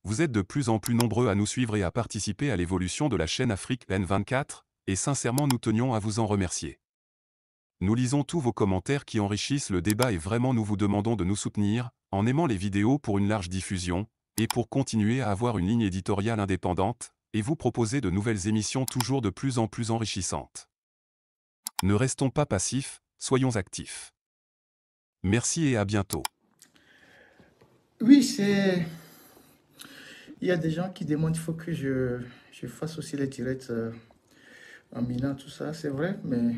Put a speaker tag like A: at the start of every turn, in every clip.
A: Vous êtes de plus en plus nombreux à nous suivre et à participer à l'évolution de la chaîne Afrique N24, et sincèrement nous tenions à vous en remercier. Nous lisons tous vos commentaires qui enrichissent le débat et vraiment nous vous demandons de nous soutenir, en aimant les vidéos pour une large diffusion, et pour continuer à avoir une ligne éditoriale indépendante, et vous proposer de nouvelles émissions toujours de plus en plus enrichissantes. Ne restons pas passifs, soyons actifs. Merci et à bientôt.
B: Oui, c'est... Il y a des gens qui demandent qu'il faut que je fasse aussi les directs en minant tout ça, c'est vrai, mais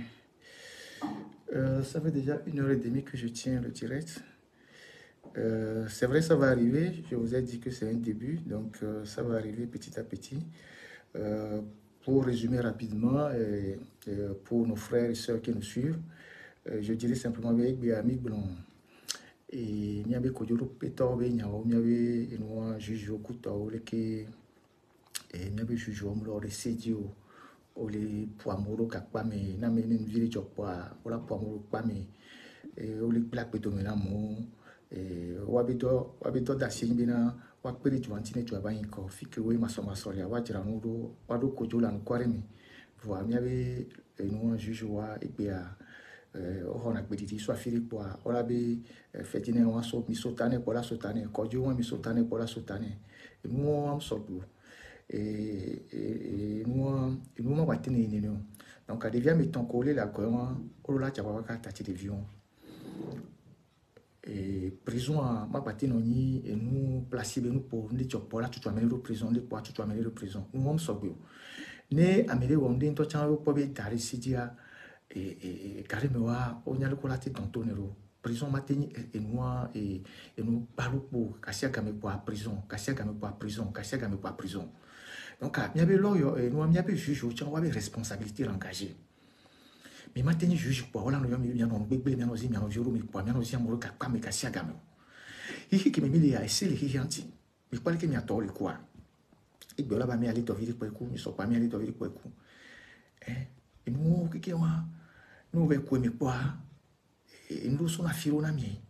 B: ça fait déjà 1h30 que je tiens le direct. C'est vrai, ça va arriver. Je vous ai dit que c'est un début, donc ça va arriver petit à petit. Pour résumer rapidement, pour nos frères et sœurs qui nous suivent, je dirais simplement avec mes amis blancs. Et il y avait Kodjoro Peto, il y avait un juge au couteau, il y avait juge au mur, le sédio, les poamoro, kakpame, n'amène une ville de poa, voilà poamoro, pame, et les plaques pétoménamo, et wabito d'assien bina, waperi tu vantine tu abainko, fike oui ma soria, wajiranuro, wado kojola no kwaremi, voilà, il y avait un juge et puis on a pédité soit Philippe pour on a bé fêtiner on so misotane pour la sotane kodio on misotane pour la sotane et nous on sobu et nous on va tenir une donc à devient mettons collé la comment on la tchaba ka tati devion et prison ma batte non ni et nous placer nous pour nous tchop pour la tout amener au prison les pour tout amener au prison nous on sobu né amener on dit to tchang pour be dari sidia et carrément on y a le collat tantôt nero prison matin et moi et nous parlons pour casser game pour prison casser game pour prison casser game pour prison donc il y avait lawyer et nous il y avait juge au tient avait responsabilité engagée mais matin juge pour voilà nous y a non bébé bien aussi bien juro mais pour bien aussi amoro ka me casser game hihi qui me mis à essayer les hianti mais quoi que mi a tort quoi et bien là va me aller to viri pour coup mais so pas me aller to viri pour coup et nous qui nous avons quoi quoi et nous sommes affirmés na mie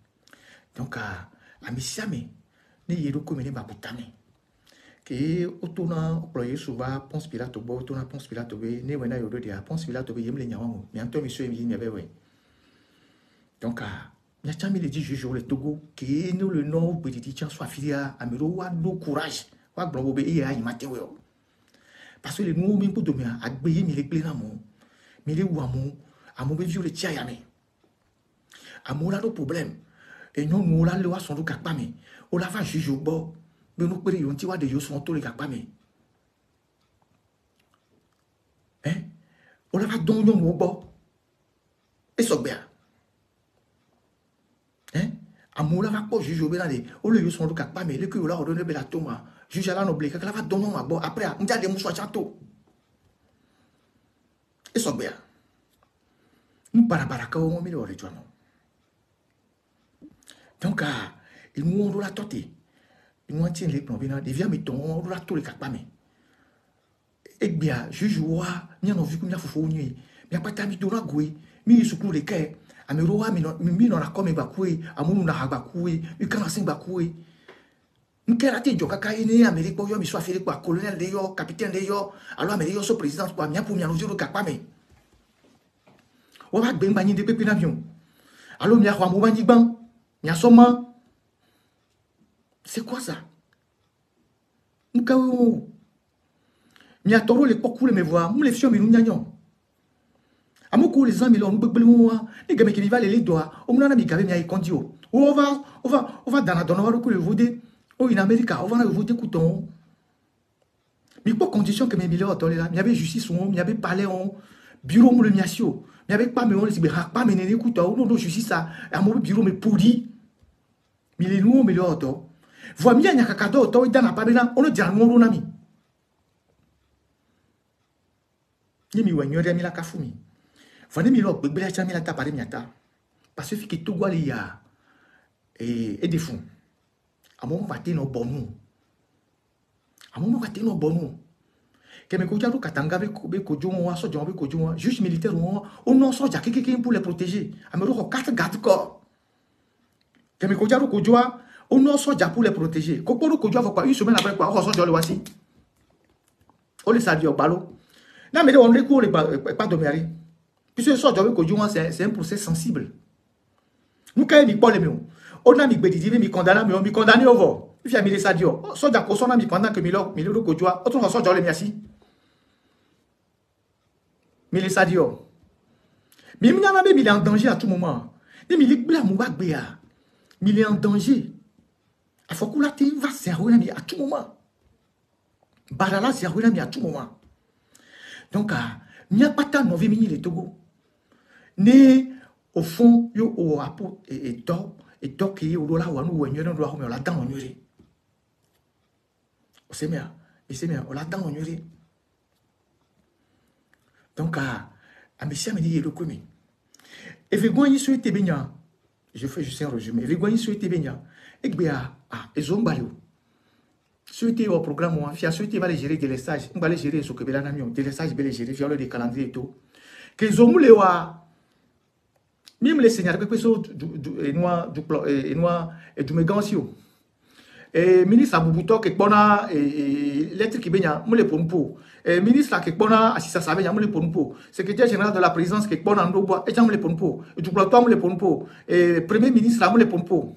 B: donc à misiame ne yero comme ne babutame que autona employé souvent pense pilato bo autona pense pilato be ne wena yoro dia pense pilato be yemle nyawango mi anto mi so mi avait ouais donc à nya chami le dit juge le Togo que nous le nom petit tient soit filia amiro wa do courage wa glombo be ya imate we parce que le nous même pour dormir à gbeyi mi le ple na mo mi le wa mo amour vieux le tia yame amour là le problème et nous là le wa son kakpame on la va juger au bord mais nous péré yon ti wa de yo son to le kakpame on la va don yon au bord et so bien amour là va pas juger au benade on le yo son to kakpame le que là on donne be la toma juge là no blé que la va don yon bord après on dia de mousso chateau et so bien nous parabaraka au milieu de toi. Donc, ils nous la toté. Ils nous tiennent les plans. Ils viennent mettre on la tous les capamé. Et bien, juge wa, ni on vu comme il faut nuit. Mais pas t'ami de la goué, mi sous les quais. Ameroa mi non la comme bakoué, amunu na habakoué, mi kana sing bakoué. Nkela ti joka kaine Amérique yo mi soit fait quoi colonel de yo, capitaine de yo, alors Amérique yo so président quoi, mia pour mia nous le capamé. On va bien bagner des pépés d'avion. Alors, il y a un moment ban, il y a seulement. C'est quoi ça? Il y a toro les pocoules me voir, nous les fions, mais nous n'yons. À mon coup, les amis, nous bébélons, les gamins qui vivent les doigts, on a un ami qui avait mis à condio. On va dans la donne, on le voter. Oh, en Amérique, on va le voter couton. Mais pour condition que mes millions là, il y avait justice, il y avait palais, bureau, le miasio. Il n'y avait pas, mais on ne pas mener les couteaux. On a justice ça. À mon bureau, mais pourri. Mais les nouveaux, mais les autos. Voilà, il y a un cadeau, auto, et dans la pabella, on le dit à mon ami. Il y a un la kafoumi. Voilà, il y a un bébé, il y a un tapare, parce que tout le monde a et des fonds. À mon moment, on va nos bons. À mon moment, on va nos bons. Que me kojaru katanga be kojo so jombe kojo juge militaire on non so jake pour les protéger amero ko 4 garde corps que me kojaru kojo On a soja pour les protéger. Kokoro Kojo va quoi une semaine après quoi, on soja le voici. On les a dit au ballot. Non, mais on les court pas de mairie. Puisque soja avec Kojo, c'est un procès sensible. Nous, quand il parle, on a mis Bédidive, mi condamné au vol. Il fait mis ça dio. Soja Koso, on a mis pendant que Milo Kojo, autre soja le merci. Mille ça dio. Mais il est en danger à tout moment. Il est en danger. Il faut que la tête va servir à tout moment. Barala servir à tout moment. Donc, il n'y a pas tant de mauvais mini les Togo. Né au fond, yo au apo et to qui est au dollar ou à nous ou on l'a dans on yuri. C'est bien, on l'a dans on yuri. Donc, à monsieur me dit le commis. Et vous voyez sur tes baignants. Je fais juste un résumé. Vous voyez sur tes baignants. Et bien, et zombayo. Sur tes au programme, on fait sur tes va les gérer des stages. On va les gérer ce que Bela Namion. Des stages, les gérer, via le calendrier et tout. Que zomu le wa. Même les seigneurs, que ce du noir, et du mégansio. Et ministre Aboubuto, qui pona lettre qui baigne, moule pour nous. Et ministre qui pona assistant savait, moule pour nous. Secrétaire général de la présidence qui pona en dobois, et moule pour nous. Et du plateau, moule pour nous. Et premier ministre, moule pour nous.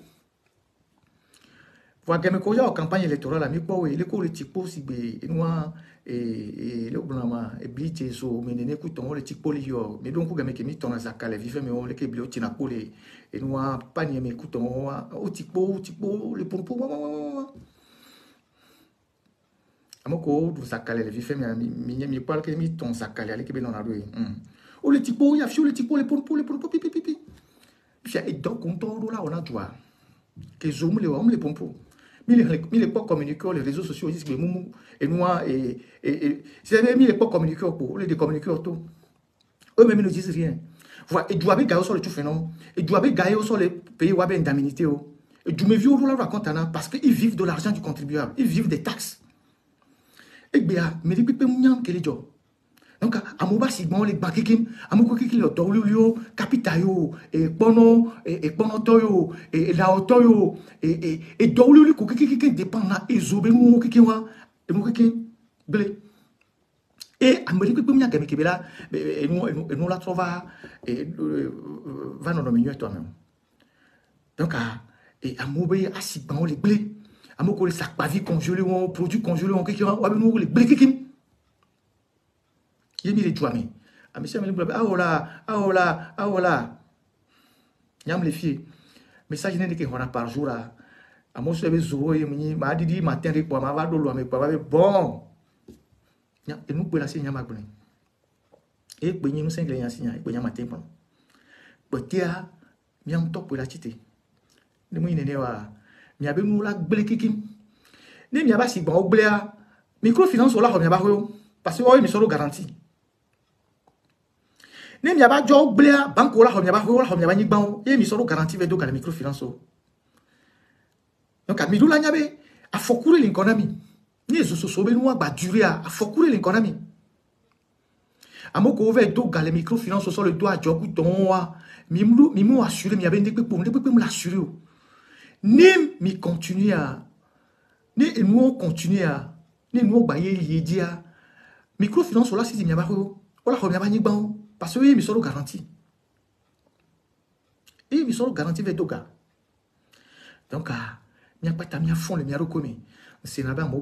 B: Voilà, que me connais en campagne électorale, mais quoi, il est quoi le type si et noir et le blanc et blitz so mais ne écoute on le type polio mais donc game qui mit ton zakale vivre mais on le keblo tina polé et noir pas ni mais écoute on au type le pompo amoko du zakale le vivre mais mi parle que mit ton zakale ale keblo na rue o le type il y a le type le pompo pipi et donc on tourne là on a joie que zoom le homme le pompo. Il n'est pas communiqué, les réseaux sociaux disent que Moumou et moi et c'est mis les pas communiqué pour les communiquer autour. Eux-mêmes ne disent rien. Voilà, et doivent gagner sur le tout phénomène. Et doivent gagner sur les pays où il y a une indemnité. Et du me vieux là raconte parce qu'ils vivent de l'argent du contribuable, ils vivent des taxes. Et bien, mais depuis peu mignon que les gens. Donc, à mon bas, si bon, les banquiers, à mon côté, le dolio, capitayo, et pono, et ponotoyo, et laotoyo, et dolio, qui dépend là, et zobémou, qui wa, et mon qui blé. Et à me dire que bien que là, et nous la trouva, et va nous nommer toi-même. Donc, et à mon bas, à si bon, les blé, à mon côté, sac pavi congelé, ou produit congelé, ou qui wa, ou les blé qui. Il y a mis les douanes. Ah, monsieur, ah, voilà. Il y a les filles. Mais ça, je n'ai que par jour. À mon seul jour, il m'a dit matin, il m'a dit, bon. Et nous, pour la signer ma bonne. Et pour nous, c'est un signe, et pour nous, matin, bon. Peut-être, il y a un top pour la cité. Nous, il y a nous la blé qui. Il n'y a pas si bon, blé. Microfinance, on l'a remis parce que, oui, mais c'est garanti. Ne mi aba jo blea banko la homia ba ni gban e mi soro garantie ve do ka microfinance donc a mi dula nyabe a fokure l'économie ni zo so be no gba durer a fokure l'économie amoko ve do ga microfinance so le do a jogu ton wa mi mu assurer mi abe ndekpe mu l'assurer ni mi continuer à ni nous continuer à ni nous gba ye dia microfinance la si mi aba ho la homia ba ni gban parce que ils sont garantis. Et ils sont garantis vers Doga. Donc, il n'y a pas de fond, le miaro commis. C'est là-bas,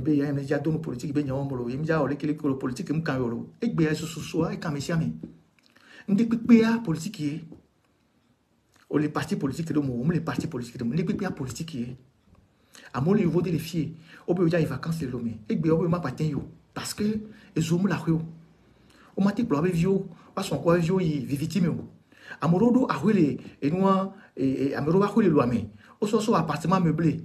B: il y a un don politique, il y a un politique, il y a un et bien, ce soit, et quand il y a un politique qui est. Ou les partis politiques de mon, les partis politiques de mon, les politiques qui est. À mon niveau de les filles, au bout de les vacances, les l'homme. Et bien, au bout de ma patin, parce que les hommes la rue. Au matin, pour avoir vu, parce qu'on croit vieux, il vit victime. Amorodo a roulé, et nous, et Amorodo a roulé l'ouamé. Au soir, appartement meublé.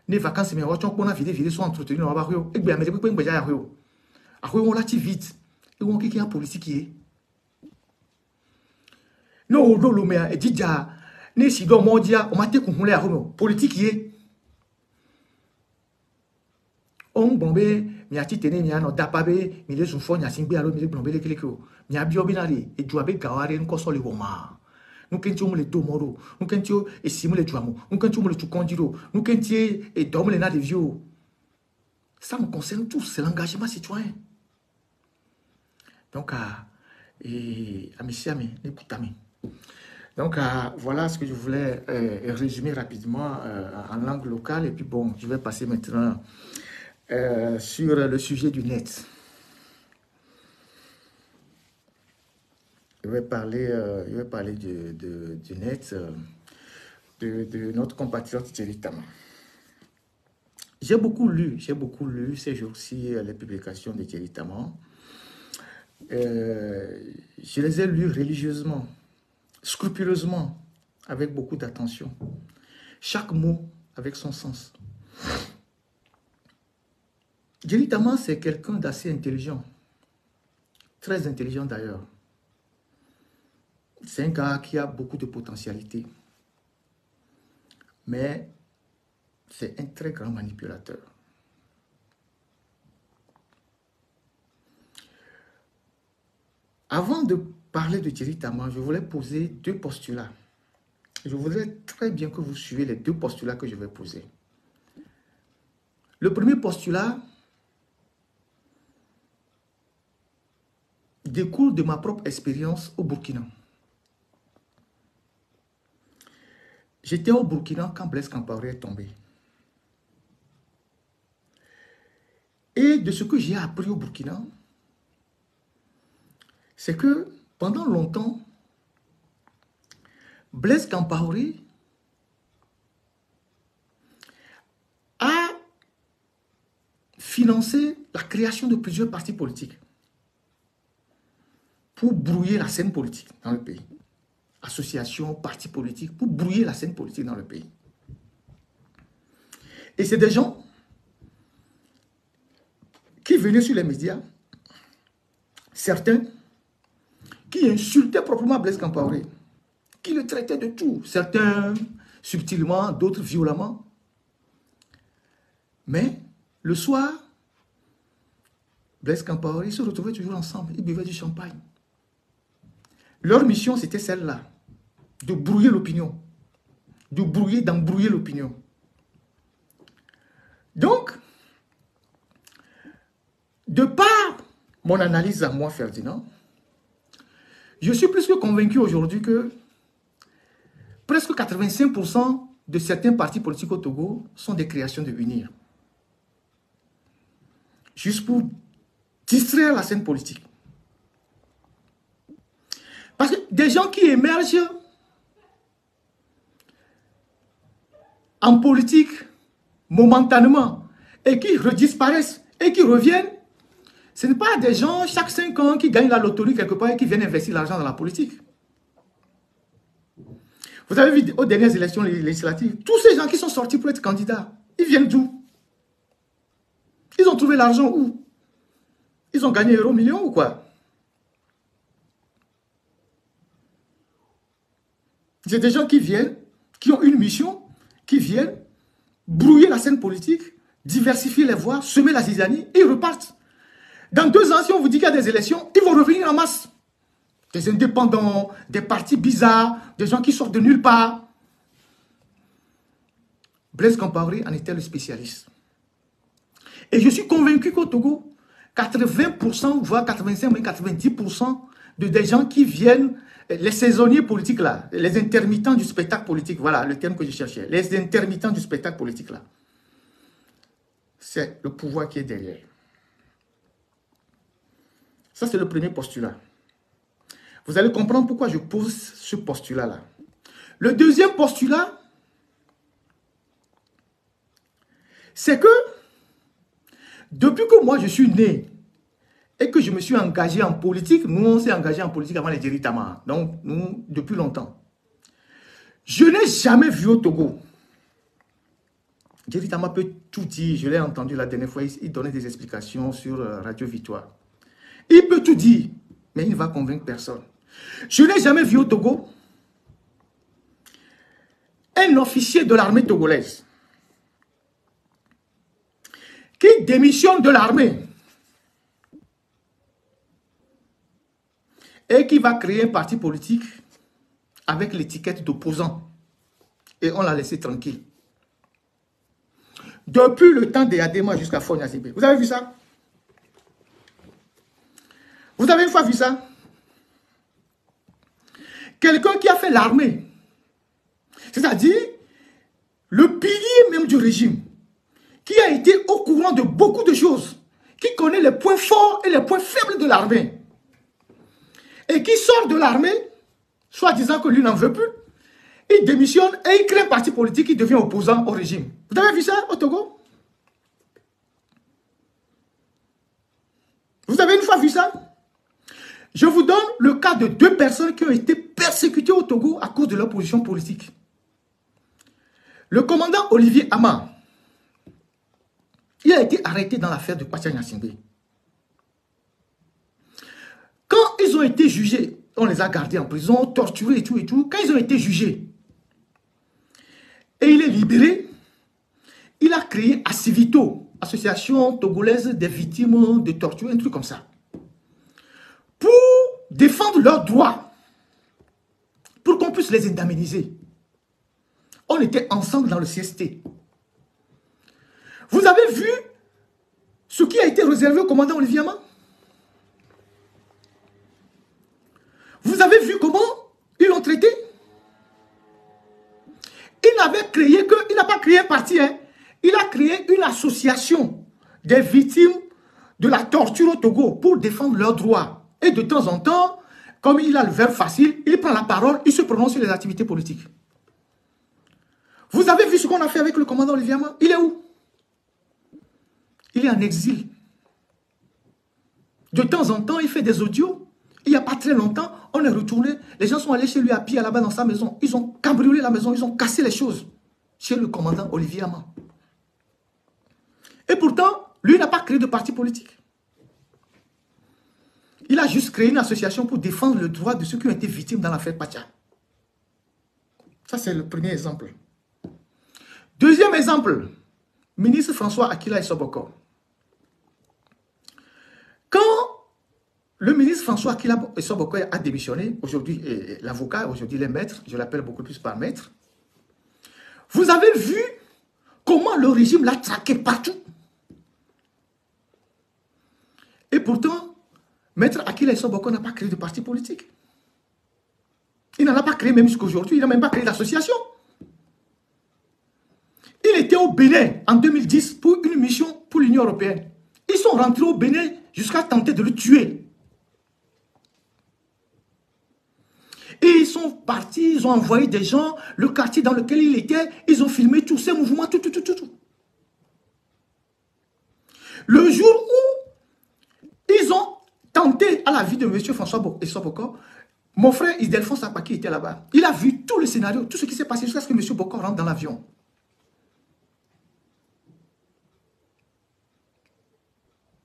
B: Les vacances, mais on a vidé, sont entretenus dans la rue. Et bien, mais depuis que j'ai à rue. À rue, on l'a vite. Et on a un politique qui est. Non, l'eau, mais dit déjà, né si dans mon dia, on m'a dit qu'on voulait à rue. Politique qui est. On bombé, mi a titene, mi a no dapabe, mi les enfants, mi a singbe alo, mi les bombé les kéléko. Mi a biobinali, et du abe gaware, nous console les woma. nous kentio le domoro, nous kentio et simule duamo, nous kentio le tukondiro, nous kentie et dorme les nadevio. Ça me concerne tous, c'est l'engagement citoyen. Donc, donc, voilà ce que je voulais résumer rapidement en langue locale. Et puis, bon, je vais passer maintenant sur le sujet du net. Je vais parler du net, de notre compatriote Thierry Tama. J'ai beaucoup lu ces jours-ci les publications de Thierry Tama. Je les ai lues religieusement, scrupuleusement, avec beaucoup d'attention. Chaque mot avec son sens. Thierry Tama, c'est quelqu'un d'assez intelligent, très intelligent d'ailleurs. C'est un gars qui a beaucoup de potentialité, mais c'est un très grand manipulateur. Avant de parler de Thierry Tama, je voulais poser deux postulats. Je voudrais très bien que vous suiviez les deux postulats que je vais poser. Le premier postulat découle de ma propre expérience au Burkina. J'étais au Burkina quand Blaise Compaoré est tombé. Et de ce que j'ai appris au Burkina, c'est que pendant longtemps, Blaise Compaoré a financé la création de plusieurs partis politiques pour brouiller la scène politique dans le pays. Associations, partis politiques, pour brouiller la scène politique dans le pays. Et c'est des gens qui venaient sur les médias, certains qui insultaient proprement Blaise Compaoré, qui le traitaient de tout, certains subtilement, d'autres violemment. Mais le soir, Blaise Compaoré se retrouvaient toujours ensemble, ils buvaient du champagne. Leur mission, c'était celle-là, de brouiller l'opinion, d'embrouiller l'opinion. Donc, de par mon analyse à moi, Ferdinand, je suis plus que convaincu aujourd'hui que presque 85% de certains partis politiques au Togo sont des créations de UNIR. Juste pour distraire la scène politique. Parce que des gens qui émergent en politique momentanément et qui redisparaissent et qui reviennent, ce n'est pas des gens chaque 5 ans qui gagnent la loterie quelque part et qui viennent investir l'argent dans la politique. Vous avez vu aux dernières élections législatives, tous ces gens qui sont sortis pour être candidats, ils viennent d'où? Ils ont trouvé l'argent où? Ils ont gagné euro million ou quoi? C'est des gens qui viennent, qui ont une mission, qui viennent brouiller la scène politique, diversifier les voix, semer la zizanie et ils repartent. Dans 2 ans, si on vous dit qu'il y a des élections, ils vont revenir en masse. Des indépendants, des partis bizarres, des gens qui sortent de nulle part. Blaise Compaoré en était le spécialiste. Et je suis convaincu qu'au Togo, 80%, voire 85, mais 90% de des gens qui viennent, les saisonniers politiques là, les intermittents du spectacle politique, voilà le terme que je cherchais, les intermittents du spectacle politique là, c'est le pouvoir qui est derrière. Ça, c'est le premier postulat. Vous allez comprendre pourquoi je pose ce postulat-là. Le deuxième postulat, c'est que depuis que moi je suis né et que je me suis engagé en politique, nous on s'est engagé en politique avant les Thierry Tama, donc nous, depuis longtemps. Je n'ai jamais vu au Togo. Thierry Tama peut tout dire, je l'ai entendu la dernière fois, il donnait des explications sur Radio Victoire. Il peut tout dire, mais il ne va convaincre personne. Je n'ai jamais vu au Togo un officier de l'armée togolaise qui démissionne de l'armée et qui va créer un parti politique avec l'étiquette d'opposant. Et on l'a laissé tranquille. Depuis le temps de Adema jusqu'à Fonia Sebe. Vous avez vu ça? Vous avez une fois vu ça? Quelqu'un qui a fait l'armée, c'est-à-dire le pilier même du régime, qui a été au courant de beaucoup de choses, qui connaît les points forts et les points faibles de l'armée, et qui sort de l'armée, soit disant que lui n'en veut plus, il démissionne et il crée un parti politique qui devient opposant au régime. Vous avez vu ça au Togo? Vous avez une fois vu ça? Je vous donne le cas de 2 personnes qui ont été persécutées au Togo à cause de leur position politique. Le commandant Olivier Ama, il a été arrêté dans l'affaire de Kwacha Nyasimbe. Quand ils ont été jugés, on les a gardés en prison, torturés et tout. Quand ils ont été jugés, et il est libéré, il a créé Asivito, Association Togolaise des victimes de torture, un truc comme ça, pour défendre leurs droits, pour qu'on puisse les indemniser. On était ensemble dans le CST. Vous avez vu ce qui a été réservé au commandant Olivier Ama? Vous avez vu comment ils l'ont traité? Il n'a pas créé un parti, hein. Il a créé une association des victimes de la torture au Togo pour défendre leurs droits. Et de temps en temps, comme il a le verbe facile, il prend la parole, il se prononce sur les activités politiques. Vous avez vu ce qu'on a fait avec le commandant Olivier Ama? Il est où? Il est en exil. De temps en temps, il fait des audios. Il n'y a pas très longtemps, on est retourné. Les gens sont allés chez lui à pied là-bas dans sa maison. Ils ont cambriolé la maison, ils ont cassé les choses chez le commandant Olivier Ama. Et pourtant, lui n'a pas créé de parti politique. Il a juste créé une association pour défendre le droit de ceux qui ont été victimes dans l'affaire Pacha. Ça, c'est le premier exemple. Deuxième exemple, ministre François Akila Essoboko. Quand le ministre François Akila Essoboko a démissionné, aujourd'hui l'avocat, aujourd'hui les maîtres, je l'appelle beaucoup plus par maître, vous avez vu comment le régime l'a traqué partout. Et pourtant, maître Akila Essoboko n'a pas créé de parti politique. Il n'en a pas créé même jusqu'à aujourd'hui, il n'a même pas créé d'association. Il était au Bénin en 2010 pour une mission pour l'Union européenne. Ils sont rentrés au Bénin jusqu'à tenter de le tuer. Et ils sont partis, ils ont envoyé des gens, le quartier dans lequel il était, ils ont filmé tous ses mouvements, tout. Le jour où ils ont tenté à la vie de M. François Essoboko, mon frère Isdelphonse Apaki était là-bas. Il a vu tout le scénario, tout ce qui s'est passé jusqu'à ce que M. Boko rentre dans l'avion.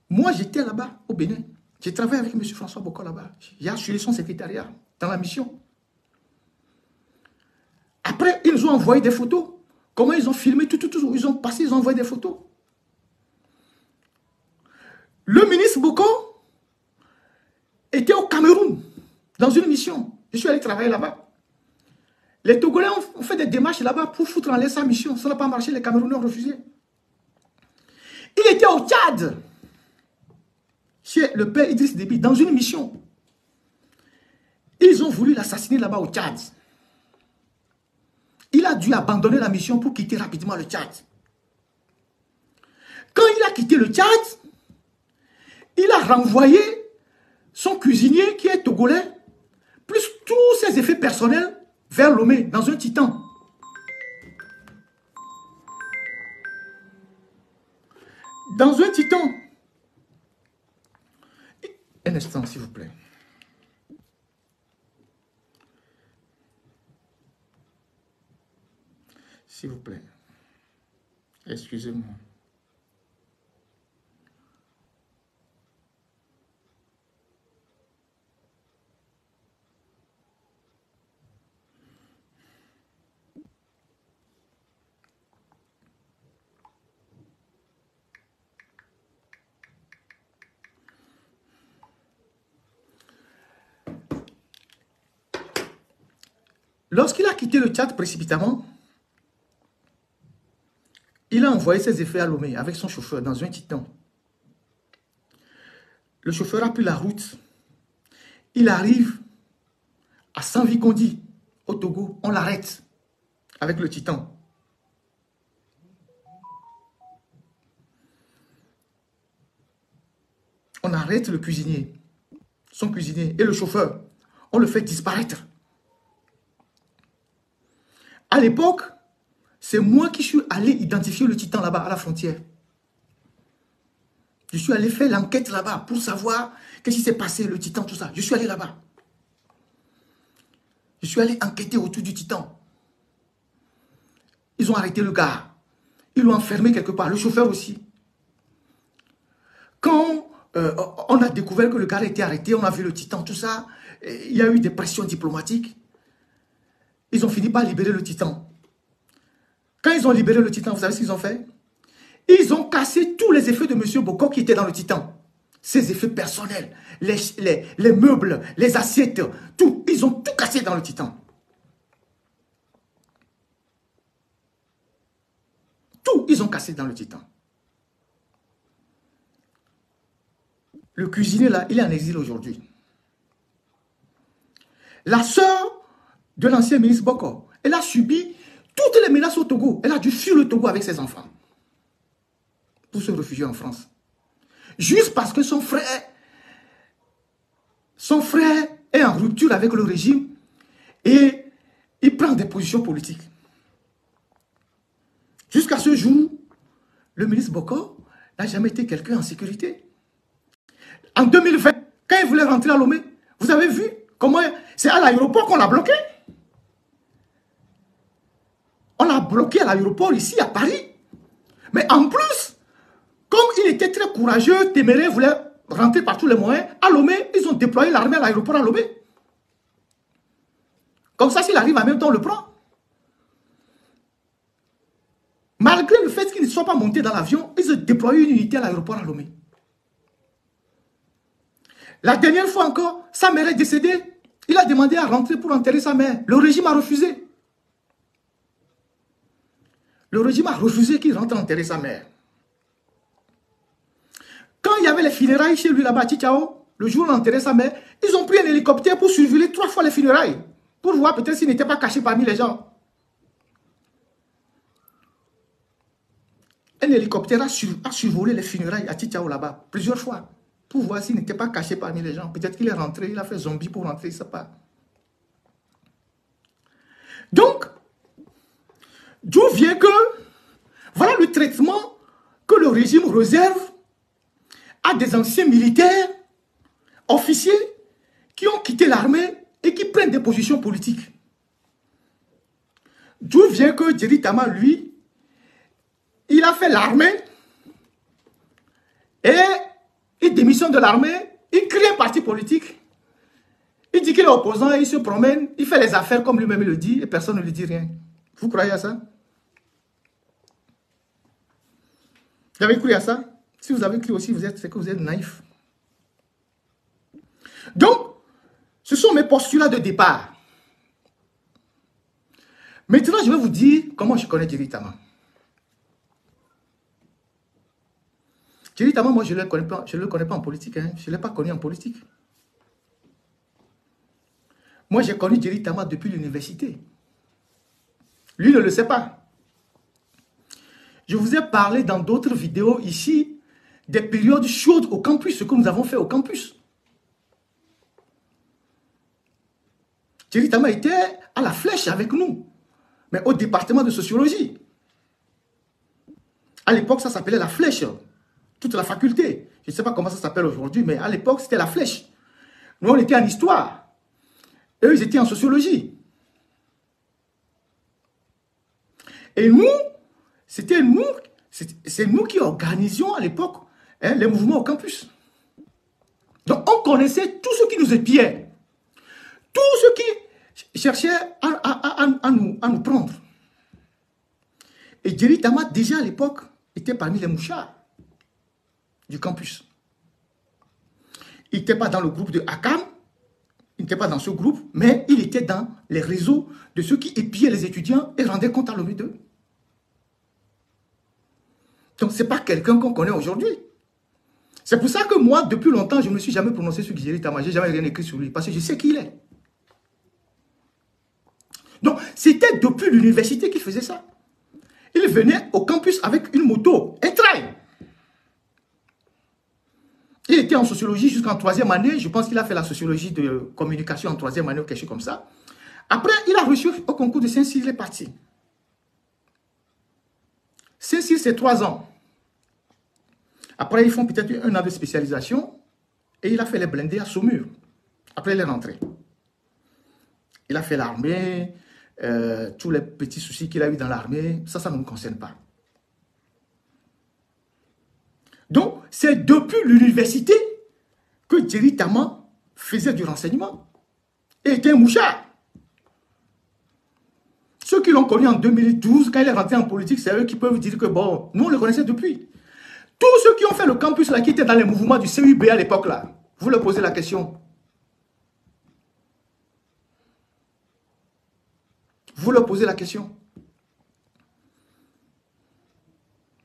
B: Moi, j'étais là-bas, au Bénin. J'ai travaillé avec M. François Boko là-bas. J'ai assuré son secrétariat dans la mission. Après, ils nous ont envoyé des photos. Comment ils ont filmé tout. Ils ont passé, ils ont envoyé des photos. Le ministre Boko était au Cameroun, dans une mission. Je suis allé travailler là-bas. Les Togolais ont fait des démarches là-bas pour foutre en l'air sa mission. Ça n'a pas marché, les Camerounais ont refusé. Il était au Tchad, chez le père Idriss Déby, dans une mission. Ils ont voulu l'assassiner là-bas au Tchad. Il a dû abandonner la mission pour quitter rapidement le Tchad. Quand il a quitté le Tchad, il a renvoyé son cuisinier qui est togolais, plus tous ses effets personnels, vers Lomé, dans un titan. Dans un titan. Un instant, s'il vous plaît. S'il vous plaît. Excusez-moi. Lorsqu'il a quitté le Tchad précipitamment, il a envoyé ses effets à Lomé avec son chauffeur dans un Titan. Le chauffeur a pris la route. Il arrive à Sanvikondi, au Togo. On l'arrête avec le Titan. On arrête le cuisinier, son cuisinier et le chauffeur. On le fait disparaître. À l'époque, c'est moi qui suis allé identifier le Titan là-bas à la frontière. Je suis allé faire l'enquête là-bas pour savoir qu'est-ce qui s'est passé, le Titan, tout ça. Je suis allé là-bas. Je suis allé enquêter autour du Titan. Ils ont arrêté le gars. Ils l'ont enfermé quelque part, le chauffeur aussi. Quand on a découvert que le gars a été arrêté, on a vu le Titan, tout ça, il y a eu des pressions diplomatiques. Ils ont fini par libérer le Titan. Quand ils ont libéré le Titan, vous savez ce qu'ils ont fait? Ils ont cassé tous les effets de M. Boko qui étaient dans le Titan. Ses effets personnels, les meubles, les assiettes, tout. Ils ont tout cassé dans le Titan. Tout, ils ont cassé dans le Titan. Le cuisinier là, il est en exil aujourd'hui. La sœur de l'ancien ministre Boko, elle a subi toutes les menaces au Togo. Elle a dû fuir le Togo avec ses enfants pour se réfugier en France. Juste parce que son frère est en rupture avec le régime et il prend des positions politiques. Jusqu'à ce jour, le ministre Boko n'a jamais été quelqu'un en sécurité. En 2020, quand il voulait rentrer à Lomé, vous avez vu comment c'est à l'aéroport qu'on l'a bloqué. On l'a bloqué à l'aéroport ici à Paris. Mais en plus, comme il était très courageux, téméraire, voulait rentrer par tous les moyens, à Lomé, ils ont déployé l'armée à l'aéroport à Lomé. Comme ça, s'il arrive en même temps, on le prend. Malgré le fait qu'ils ne soient pas montés dans l'avion, ils ont déployé une unité à l'aéroport à Lomé. La dernière fois encore, sa mère est décédée. Il a demandé à rentrer pour enterrer sa mère. Le régime a refusé. Le régime a refusé qu'il rentre enterrer sa mère. Quand il y avait les funérailles chez lui là-bas à Tchitchao, le jour où on enterrait sa mère, ils ont pris un hélicoptère pour survoler 3 fois les funérailles. Pour voir peut-être s'il n'était pas caché parmi les gens. Un hélicoptère a survolé les funérailles à Tchitchao là-bas, plusieurs fois. Pour voir s'il n'était pas caché parmi les gens. Peut-être qu'il est rentré, il a fait zombie pour rentrer, il ne sait pas. Donc, d'où vient que, voilà le traitement que le régime réserve à des anciens militaires, officiers, qui ont quitté l'armée et qui prennent des positions politiques. D'où vient que Djeri Tama, lui, il a fait l'armée et il démissionne de l'armée, il crée un parti politique, il dit qu'il est opposant, il se promène, il fait les affaires comme lui-même le dit et personne ne lui dit rien. Vous croyez à ça? Vous avez cru à ça? Si vous avez cru aussi, c'est que vous êtes naïf. Donc, ce sont mes postulats de départ. Maintenant, je vais vous dire comment je connais Djeri Tama. Djeri Tama, moi, je ne le connais pas en politique. Hein. Je ne l'ai pas connu en politique. Moi, j'ai connu Djeri Tama depuis l'université. Lui ne le sait pas. Je vous ai parlé dans d'autres vidéos ici des périodes chaudes au campus, ce que nous avons fait au campus. Djeri Tama était à la flèche avec nous, mais au département de sociologie. À l'époque, ça s'appelait la flèche, toute la faculté. Je ne sais pas comment ça s'appelle aujourd'hui, mais à l'époque, c'était la flèche. Nous, on était en histoire. Eux, ils étaient en sociologie. Et nous, c'est nous qui organisions à l'époque les mouvements au campus. Donc, on connaissait tous ceux qui nous épiaient. Tous ceux qui cherchaient à nous prendre. Et Djeri Tama, déjà à l'époque, était parmi les mouchards du campus. Il n'était pas dans le groupe de Akam, il n'était pas dans ce groupe, mais il était dans les réseaux de ceux qui épiaient les étudiants et rendaient compte à l'ONU d'eux. Donc, ce n'est pas quelqu'un qu'on connaît aujourd'hui. C'est pour ça que moi, depuis longtemps, je ne me suis jamais prononcé sur Guy Tama. Je n'ai jamais rien écrit sur lui, parce que je sais qui il est. Donc, c'était depuis l'université qu'il faisait ça. Il venait au campus avec une moto, un train. Il était en sociologie jusqu'en 3e année. Je pense qu'il a fait la sociologie de communication en 3e année ou quelque chose comme ça. Après, il a reçu au concours de Saint-Cyr, il est parti. Saint-Cyr, c'est 3 ans. Après, ils font peut-être 1 an de spécialisation. Et il a fait les blindés à Saumur. Après, il est rentré. Il a fait l'armée. Tous les petits soucis qu'il a eu dans l'armée, ça ne nous concerne pas. Donc, c'est depuis l'université que Jerry Tama faisait du renseignement. Et était un mouchard. Ceux qui l'ont connu en 2012, quand il est rentré en politique, c'est eux qui peuvent dire que bon, nous on le connaissait depuis. Tous ceux qui ont fait le campus là, qui étaient dans les mouvements du CUB à l'époque là, vous leur posez la question. Vous leur posez la question.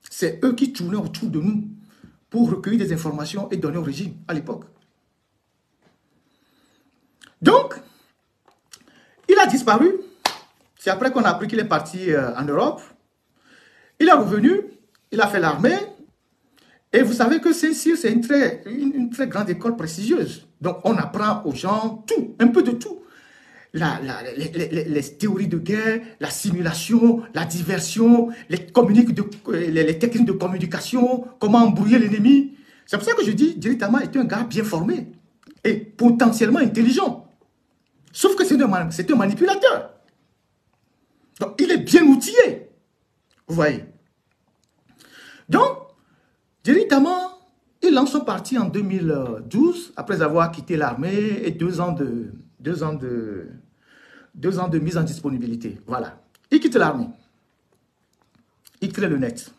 B: C'est eux qui tournaient autour de nous pour recueillir des informations et donner au régime à l'époque. Donc, il a disparu. C'est après qu'on a appris qu'il est parti en Europe. Il est revenu, il a fait l'armée. Et vous savez que Saint-Cyr, c'est une très grande école prestigieuse. Donc, on apprend aux gens tout, un peu de tout. Les théories de guerre, la simulation, la diversion, les techniques de communication, comment embrouiller l'ennemi. C'est pour ça que je dis, Jerry Tama est un gars bien formé et potentiellement intelligent. Sauf que c'est un manipulateur. Donc, il est bien outillé. Vous voyez. Donc, Jerry Tama, il lance son parti en 2012, après avoir quitté l'armée et 2 ans de mise en disponibilité. Voilà. Il quitte l'armée. Il crée le net.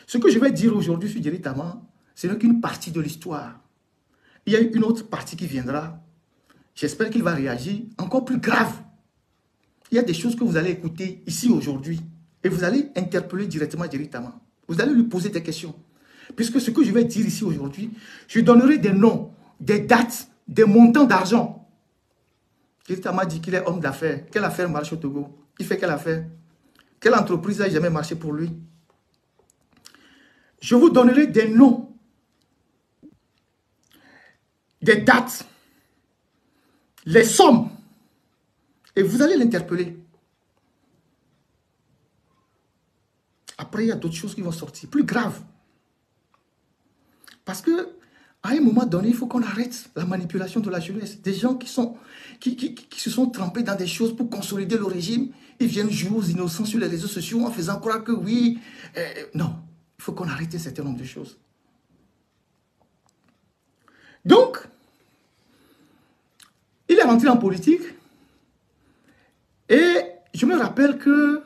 B: Ce que je vais dire aujourd'hui sur Jerry Tama, ce n'est qu'une partie de l'histoire. Il y a une autre partie qui viendra. J'espère qu'il va réagir encore plus grave. Il y a des choses que vous allez écouter ici aujourd'hui. Et vous allez interpeller directement Jerry Tama. Vous allez lui poser des questions. Puisque ce que je vais dire ici aujourd'hui, je donnerai des noms, des dates, des montants d'argent. Jerry Tama dit qu'il est homme d'affaires. Quelle affaire marche au Togo? Il fait quelle affaire? Quelle entreprise n'a jamais marché pour lui? Je vous donnerai des noms, des dates, les sommes. Et vous allez l'interpeller. Après, il y a d'autres choses qui vont sortir, plus graves. Parce que à un moment donné, il faut qu'on arrête la manipulation de la jeunesse. Des gens qui se sont trempés dans des choses pour consolider le régime, ils viennent jouer aux innocents sur les réseaux sociaux en faisant croire que oui. Non, il faut qu'on arrête un certain nombre de choses. Donc, il est rentré en politique et je me rappelle que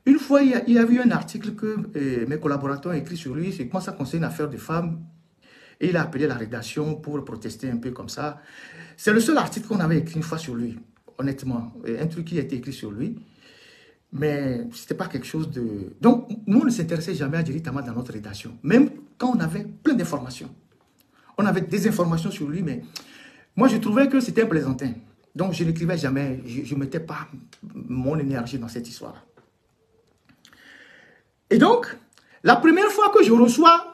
B: une fois, il y a eu un article que mes collaborateurs ont écrit sur lui. C'est comment ça concerne une affaire de femmes. Et il a appelé la rédaction pour protester un peu comme ça. C'est le seul article qu'on avait écrit une fois sur lui, honnêtement. Un truc qui a été écrit sur lui. Mais ce n'était pas quelque chose de... Donc, nous, on ne s'intéressait jamais à Jerry Tama dans notre rédaction. Même quand on avait plein d'informations. On avait des informations sur lui, mais moi, je trouvais que c'était un plaisantin. Donc, je n'écrivais jamais. Je ne mettais pas mon énergie dans cette histoire. Et donc, la première fois que je reçois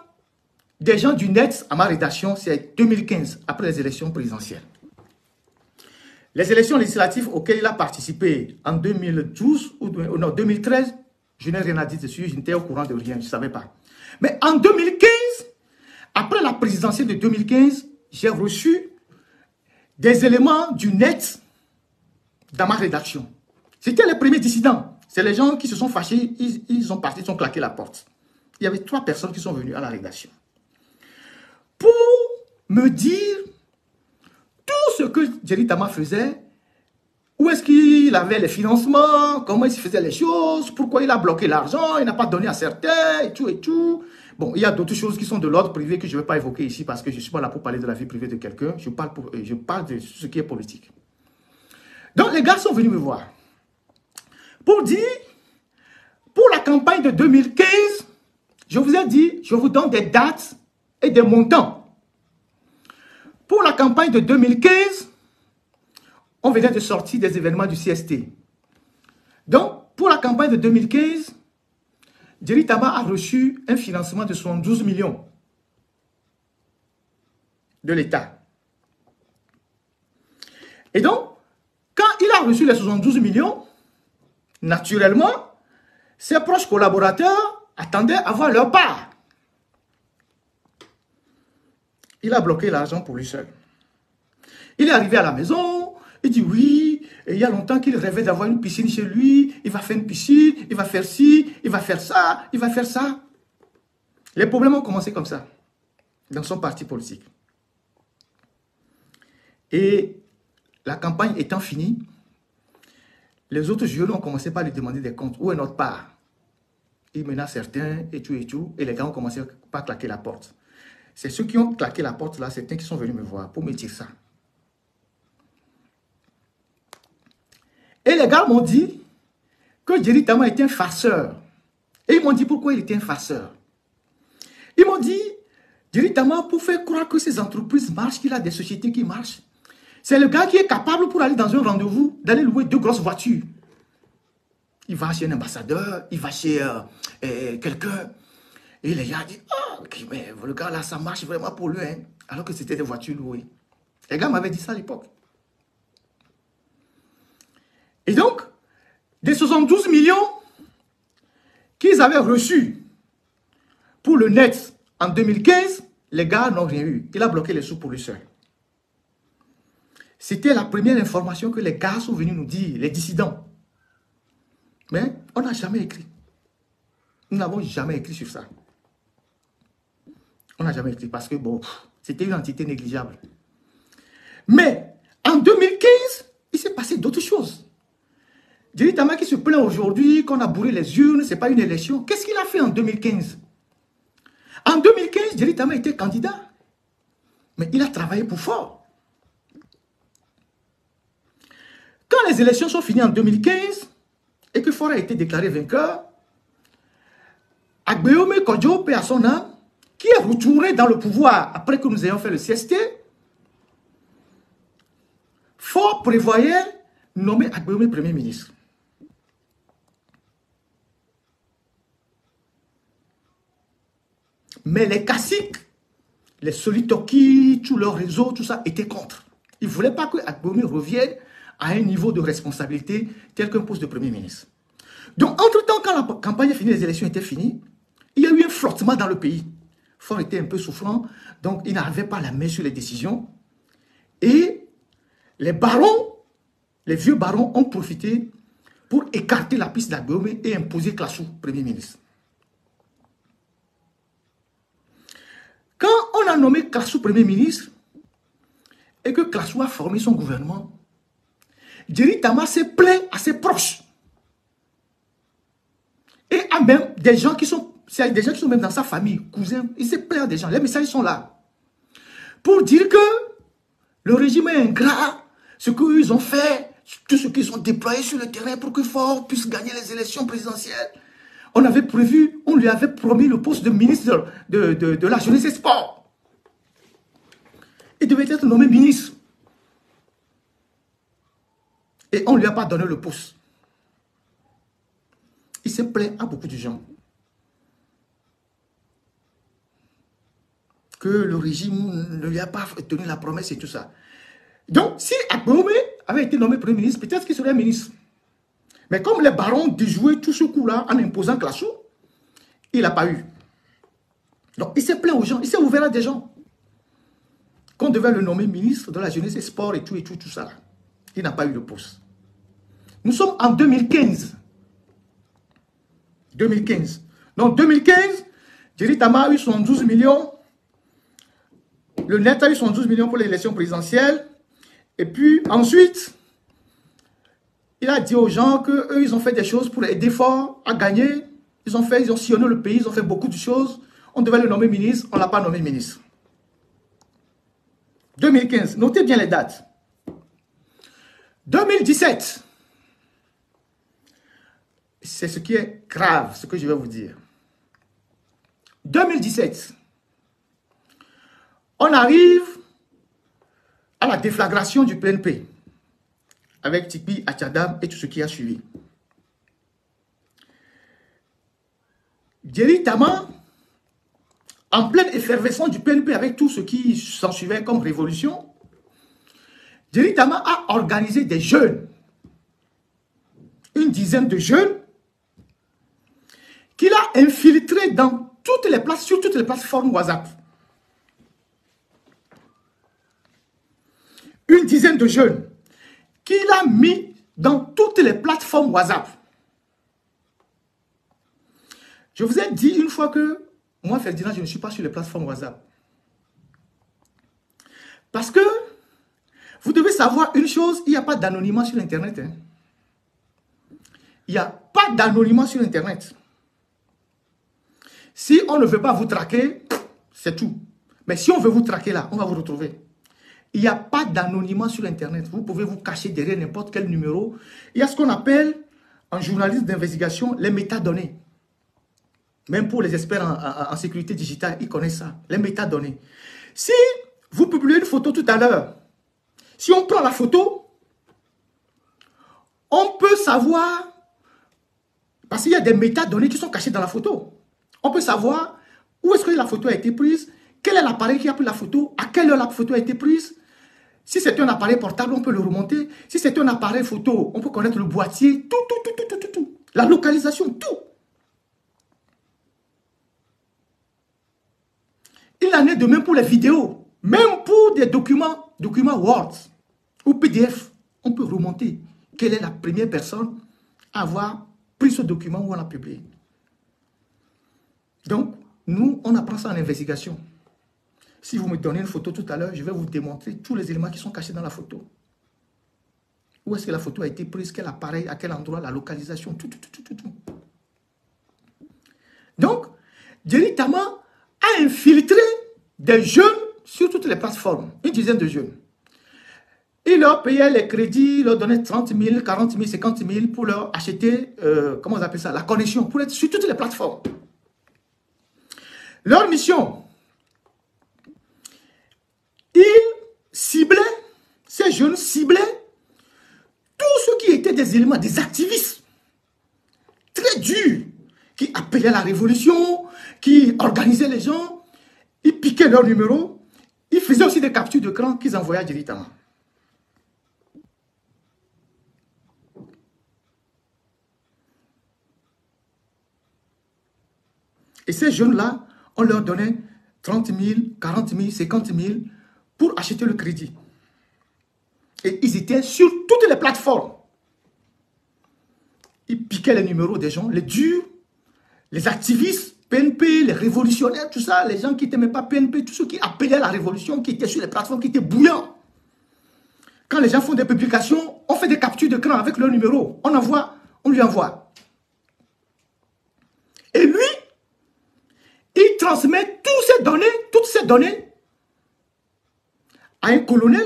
B: des gens du net à ma rédaction, c'est 2015, après les élections présidentielles. Les élections législatives auxquelles il a participé en 2012 ou non, 2013, je n'ai rien à dire dessus, je n'étais au courant de rien, je ne savais pas. Mais en 2015, après la présidentielle de 2015, j'ai reçu des éléments du net dans ma rédaction. C'était les premiers dissidents. C'est les gens qui se sont fâchés, ils sont partis, ils ont claqué la porte. Il y avait 3 personnes qui sont venues à la rédaction pour me dire tout ce que Jerry Tama faisait Où est-ce qu'il avait les financements? Comment il faisait les choses? Pourquoi il a bloqué l'argent? Il n'a pas donné à certains et tout et tout. Bon, il y a d'autres choses qui sont de l'ordre privé que je ne vais pas évoquer ici parce que je ne suis pas là pour parler de la vie privée de quelqu'un. Je parle de ce qui est politique. Donc, les gars sont venus me voir pour dire, pour la campagne de 2015, je vous ai dit, je vous donne des dates et des montants. Pour la campagne de 2015, on venait de sortir des événements du CST. Donc, pour la campagne de 2015, Jerry Tama a reçu un financement de 72 millions de l'État. Et donc, quand il a reçu les 72 millions, naturellement, ses proches collaborateurs attendaient à avoir leur part. Il a bloqué l'argent pour lui seul. Il est arrivé à la maison, il dit oui, et il y a longtemps qu'il rêvait d'avoir une piscine chez lui, il va faire une piscine, il va faire ci, il va faire ça, il va faire ça. Les problèmes ont commencé comme ça, dans son parti politique. Et la campagne étant finie, les autres jeunes ont commencé par lui demander des comptes. Où est notre part? Il menace certains et tout, et les gars ont commencé par claquer la porte. C'est ceux qui ont claqué la porte là, certains qui sont venus me voir pour me dire ça. Et les gars m'ont dit que Jerry Tama était un farceur. Et ils m'ont dit pourquoi il était un farceur. Ils m'ont dit, Jerry Tama, pour faire croire que ces entreprises marchent, qu'il a des sociétés qui marchent, c'est le gars qui est capable pour aller dans un rendez-vous, d'aller louer 2 grosses voitures. Il va chez un ambassadeur, il va chez quelqu'un. Et les gars disent, oh, mais le gars là, ça marche vraiment pour lui. Hein. Alors que c'était des voitures louées. Les gars m'avaient dit ça à l'époque. Et donc, des 72 millions qu'ils avaient reçus pour le net en 2015, les gars n'ont rien eu. Il a bloqué les sous pour lui seul. C'était la première information que les gars sont venus nous dire, les dissidents. Mais on n'a jamais écrit. Nous n'avons jamais écrit sur ça. On n'a jamais écrit parce que bon, c'était une entité négligeable. Mais en 2015, il s'est passé d'autres choses. Jerry Tama qui se plaint aujourd'hui qu'on a bourré les urnes, ce n'est pas une élection. Qu'est-ce qu'il a fait en 2015? En 2015, Jerry Tama était candidat. Mais il a travaillé pour Ford. Quand les élections sont finies en 2015 et que Ford a été déclaré vainqueur, Agbeome Kodjo, paix à son âme, qui est retourné dans le pouvoir après que nous ayons fait le CST, Ford prévoyait nommer Agbeome Premier ministre. Mais les caciques, les Solitoki, tout leur réseau, tout ça, étaient contre. Ils ne voulaient pas que Agbeome revienne à un niveau de responsabilité tel qu'un poste de Premier ministre. Donc, entre-temps, quand la campagne est finie, les élections étaient finies, il y a eu un flottement dans le pays. Ford était un peu souffrant, donc il n'arrivait pas la main sur les décisions. Et les barons, les vieux barons ont profité pour écarter la piste d'Agbeome et imposer Klassou, Premier ministre. Quand on a nommé Klassou Premier ministre et que Klassou a formé son gouvernement, Jerry Tama s'est plaint à ses proches. Et à même des gens qui sont, des gens qui sont même dans sa famille, cousins, il s'est plaint à des gens. Les messages sont là. Pour dire que le régime est ingrat, ce qu'ils ont fait, tout ce qu'ils ont déployé sur le terrain pour que Ford puisse gagner les élections présidentielles. On avait prévu, on lui avait promis le poste de ministre de la jeunesse et sport. Il devait être nommé ministre. Et on ne lui a pas donné le poste. Il s'est plaint à beaucoup de gens que le régime ne lui a pas tenu la promesse et tout ça. Donc, si Agbeome avait été nommé Premier ministre, peut-être qu'il serait ministre. Mais comme les barons déjouaient tout ce coup-là en imposant Klassou, il n'a pas eu. Donc, il s'est plaint aux gens, il s'est ouvert à des gens qu'on devait le nommer ministre de la jeunesse et sport et tout ça. Il n'a pas eu le poste. Nous sommes en 2015. 2015. Donc, 2015, Jerry Tama a eu 72 millions. Le net a eu 72 millions pour l'élection présidentielle. Et puis, ensuite, Il a dit aux gens qu'eux, ils ont fait des choses pour aider fort à gagner. Ils ont sillonné le pays, ils ont fait beaucoup de choses. On devait le nommer ministre, on ne l'a pas nommé ministre. 2015, notez bien les dates. 2017, c'est ce qui est grave, ce que je vais vous dire. 2017, on arrive à la déflagration du PNP avec Tipi, Achadam et tout ce qui a suivi. Jerry Tama, en pleine effervescence du PNP avec tout ce qui s'en suivait comme révolution, Jerry Tama a organisé des jeunes, une dizaine de jeunes, qu'il a infiltrés dans toutes les places, sur toutes les plateformes WhatsApp. Une dizaine de jeunes qu'il a mis dans toutes les plateformes WhatsApp. Je vous ai dit une fois que moi, Ferdinand, je ne suis pas sur les plateformes WhatsApp. Parce que vous devez savoir une chose, il n'y a pas d'anonymat sur Internet. Hein. Il n'y a pas d'anonymat sur Internet. Si on ne veut pas vous traquer, c'est tout. Mais si on veut vous traquer là, on va vous retrouver. Il n'y a pas d'anonymat sur Internet. Vous pouvez vous cacher derrière n'importe quel numéro. Il y a ce qu'on appelle, en journaliste d'investigation, les métadonnées. Même pour les experts en sécurité digitale, ils connaissent ça, les métadonnées. Si vous publiez une photo tout à l'heure, si on prend la photo, on peut savoir, parce qu'il y a des métadonnées qui sont cachées dans la photo. On peut savoir où est-ce que la photo a été prise, quel est l'appareil qui a pris la photo, à quelle heure la photo a été prise. Si c'est un appareil portable, on peut le remonter. Si c'est un appareil photo, on peut connaître le boîtier, tout. La localisation, tout. Il en est de même pour les vidéos. Même pour des documents Word ou PDF, on peut remonter quelle est la première personne à avoir pris ce document où on l'a publié. Donc, nous, on apprend ça en investigation. Si vous me donnez une photo tout à l'heure, je vais vous démontrer tous les éléments qui sont cachés dans la photo. Où est-ce que la photo a été prise, quel appareil, à quel endroit, la localisation, tout. Donc, Jerry Tama a infiltré des jeunes sur toutes les plateformes, une dizaine de jeunes. Il leur payait les crédits, il leur donnait 30 000, 40 000, 50 000 pour leur acheter, comment on appelle ça, la connexion, pour être sur toutes les plateformes. Leur mission, ils ciblaient, ces jeunes ciblaient tous ceux qui étaient des éléments, des activistes très durs, qui appelaient à la révolution, qui organisaient les gens, ils piquaient leur numéro, ils faisaient aussi des captures d'écran qu'ils envoyaient directement. Et ces jeunes-là, on leur donnait 30 000, 40 000, 50 000 pour acheter le crédit. Et ils étaient sur toutes les plateformes. Ils piquaient les numéros des gens, les durs, les activistes, PNP, les révolutionnaires, tout ça, les gens qui n'aimaient pas PNP, tous ceux qui appelaient à la révolution, qui étaient sur les plateformes, qui étaient bouillants. Quand les gens font des publications, on fait des captures d'écran avec leur numéro. On envoie, on lui envoie. Et lui, il transmet toutes ces données à un colonel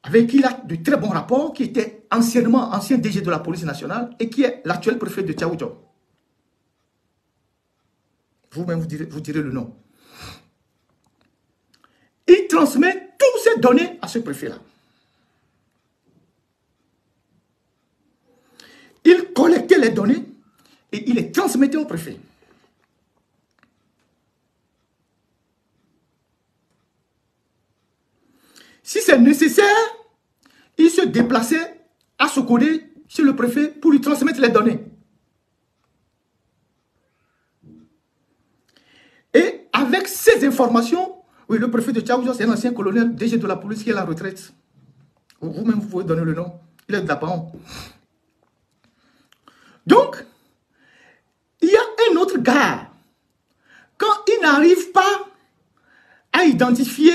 B: avec qui il a de très bons rapports, qui était ancien DG de la police nationale et qui est l'actuel préfet de Tchaoudjon. Vous-même, vous direz le nom. Il transmet toutes ces données à ce préfet-là. Il collectait les données et il les transmettait au préfet. Si c'est nécessaire, il se déplaçait à Sokodé chez le préfet pour lui transmettre les données. Et avec ces informations, oui, le préfet de Tchaoudjon, c'est un ancien colonel DG de la police qui est à la retraite. Vous-même, vous pouvez donner le nom. Il est de la Paon. Donc, il y a un autre gars. Quand il n'arrive pas à identifier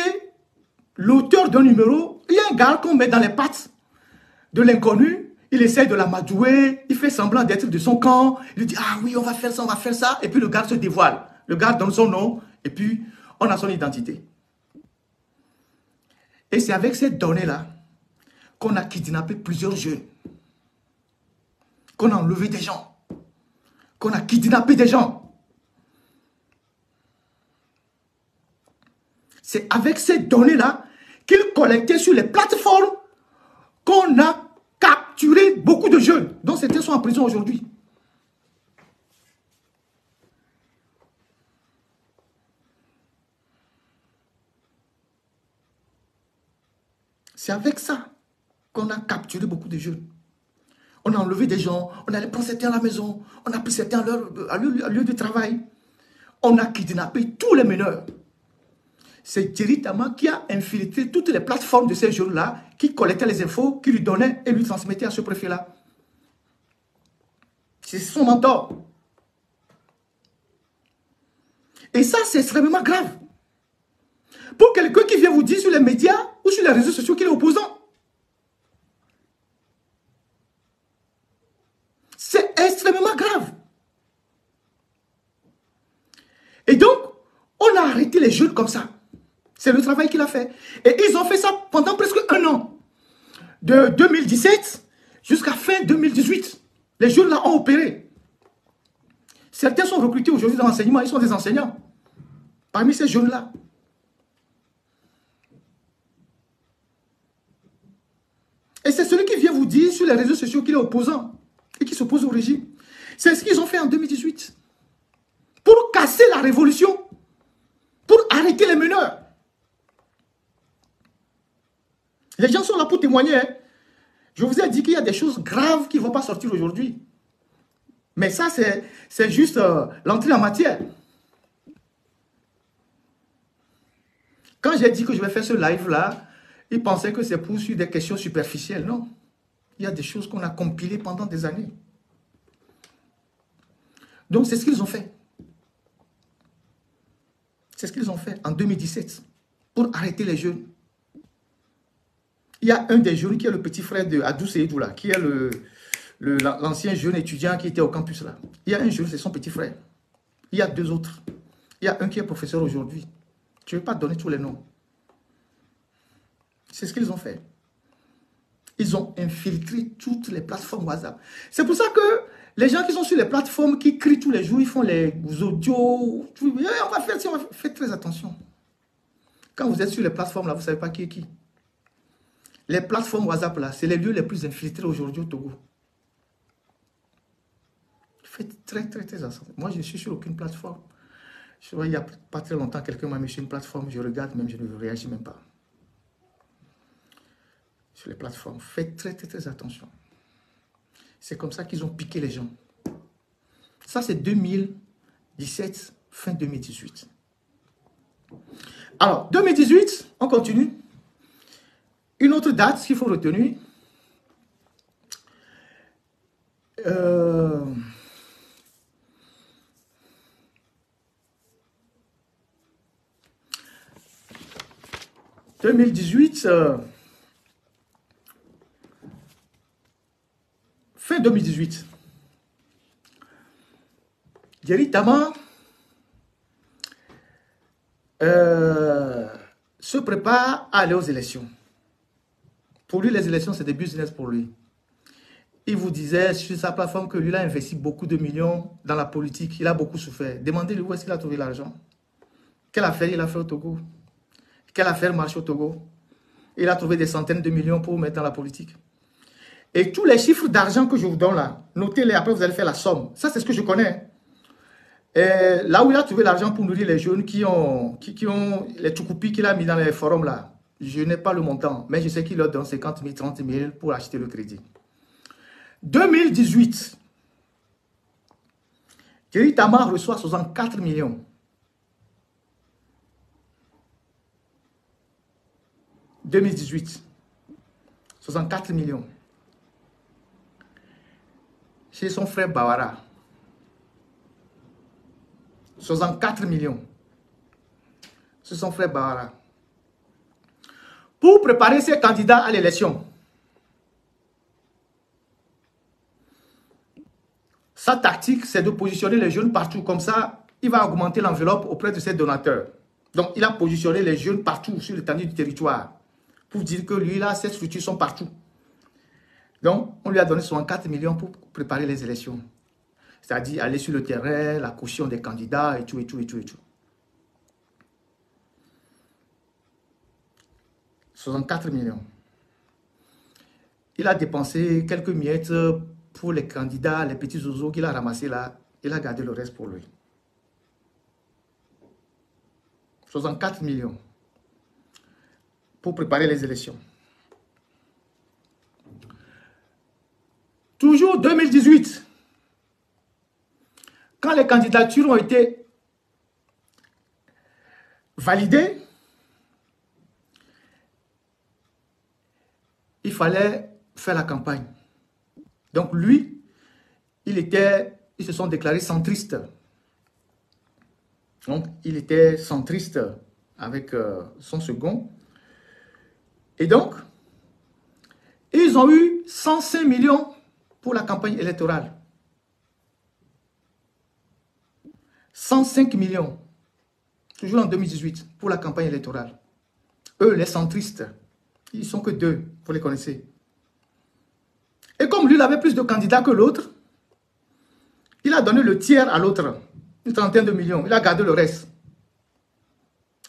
B: l'auteur d'un numéro, il y a un gars qu'on met dans les pattes de l'inconnu, il essaie de l'amadouer, il fait semblant d'être de son camp, il dit, ah oui, on va faire ça, et puis le gars se dévoile. Le gars donne son nom, et puis on a son identité. Et c'est avec ces données-là qu'on a kidnappé plusieurs jeunes, qu'on a enlevé des gens, qu'on a kidnappé des gens. C'est avec ces données-là qu'ils collectaient sur les plateformes qu'on a capturé beaucoup de jeunes, dont certains sont en prison aujourd'hui. C'est avec ça qu'on a capturé beaucoup de jeunes. On a enlevé des gens, on allait prendre certains à la maison, on a pris certains à lieu de travail. On a kidnappé tous les meneurs. C'est Jerry Tama qui a infiltré toutes les plateformes de ces jeunes-là, qui collectaient les infos, qui lui donnaient et lui transmettaient à ce préfet-là. C'est son mentor. Et ça, c'est extrêmement grave. Pour quelqu'un qui vient vous dire sur les médias ou sur les réseaux sociaux qu'il est opposant. C'est extrêmement grave. Et donc, on a arrêté les jeunes comme ça. C'est le travail qu'il a fait. Et ils ont fait ça pendant presque un an. De 2017 jusqu'à fin 2018. Les jeunes là ont opéré. Certains sont recrutés aujourd'hui dans l'enseignement. Ils sont des enseignants. Parmi ces jeunes-là. Et c'est celui qui vient vous dire sur les réseaux sociaux qu'il est opposant et qui s'oppose au régime. C'est ce qu'ils ont fait en 2018. Pour casser la révolution. Pour arrêter les meneurs. Les gens sont là pour témoigner. Hein. Je vous ai dit qu'il y a des choses graves qui ne vont pas sortir aujourd'hui. Mais ça, c'est juste l'entrée en matière. Quand j'ai dit que je vais faire ce live-là, ils pensaient que c'est pour sur des questions superficielles. Non. Il y a des choses qu'on a compilées pendant des années. Donc, c'est ce qu'ils ont fait. C'est ce qu'ils ont fait en 2017 pour arrêter les jeunes. Il y a un des jeunes qui est le petit frère de Adou Seydou là, qui est l'ancien jeune étudiant qui était au campus là. Il y a un jeune, c'est son petit frère. Il y a deux autres. Il y a un qui est professeur aujourd'hui. Je ne vais pas donner tous les noms. C'est ce qu'ils ont fait. Ils ont infiltré toutes les plateformes WhatsApp. C'est pour ça que les gens qui sont sur les plateformes, qui crient tous les jours, ils font les audios. On va faire ça, on va faire. Faites très attention. Quand vous êtes sur les plateformes là, vous ne savez pas qui est qui. Les plateformes WhatsApp, là, c'est les lieux les plus infiltrés aujourd'hui au Togo. Faites très, très, très attention. Moi, je ne suis sur aucune plateforme. Je vois, il n'y a pas très longtemps, quelqu'un m'a mis sur une plateforme, je regarde même, je ne réagis même pas. Sur les plateformes, faites très, très, très attention. C'est comme ça qu'ils ont piqué les gens. Ça, c'est 2017, fin 2018. Alors, 2018, on continue. Une autre date qu'il faut retenir, fin 2018, Jerry Tama se prépare à aller aux élections. Pour lui, les élections, c'est des business pour lui. Il vous disait sur sa plateforme que lui, il a investi beaucoup de millions dans la politique. Il a beaucoup souffert. Demandez-lui où est-ce qu'il a trouvé l'argent. Quelle affaire il a fait au Togo? Quelle affaire marche au Togo? Il a trouvé des centaines de millions pour mettre dans la politique. Et tous les chiffres d'argent que je vous donne là, notez-les, après vous allez faire la somme. Ça, c'est ce que je connais. Et là où il a trouvé l'argent pour nourrir les jeunes qui ont les toukoupis qu'il a mis dans les forums là, je n'ai pas le montant, mais je sais qu'il leur donne 50 000, 30 000 pour acheter le crédit. 2018, Jerry Tama reçoit 64 millions. 2018, 64 millions. Chez son frère Bawara. 64 millions. C'est son frère Bawara. Pour préparer ses candidats à l'élection. Sa tactique, c'est de positionner les jeunes partout. Comme ça, il va augmenter l'enveloppe auprès de ses donateurs. Donc, il a positionné les jeunes partout sur l'étendue du territoire. Pour dire que lui, là, ses structures sont partout. Donc, on lui a donné 64 millions pour préparer les élections. C'est-à-dire aller sur le terrain, la caution des candidats et tout, et tout, et tout, et tout. 64 millions. Il a dépensé quelques miettes pour les candidats, les petits oiseaux qu'il a ramassés là. Il a gardé le reste pour lui. 64 millions pour préparer les élections. Toujours 2018, quand les candidatures ont été validées, il fallait faire la campagne. Donc lui, ils se sont déclarés centristes. Donc il était centriste avec son second. Et donc, ils ont eu 105 millions pour la campagne électorale. 105 millions, toujours en 2018, pour la campagne électorale. Eux, les centristes, ils ne sont que deux, vous les connaissez. Et comme lui, il avait plus de candidats que l'autre, il a donné le tiers à l'autre, une trentaine de millions. Il a gardé le reste.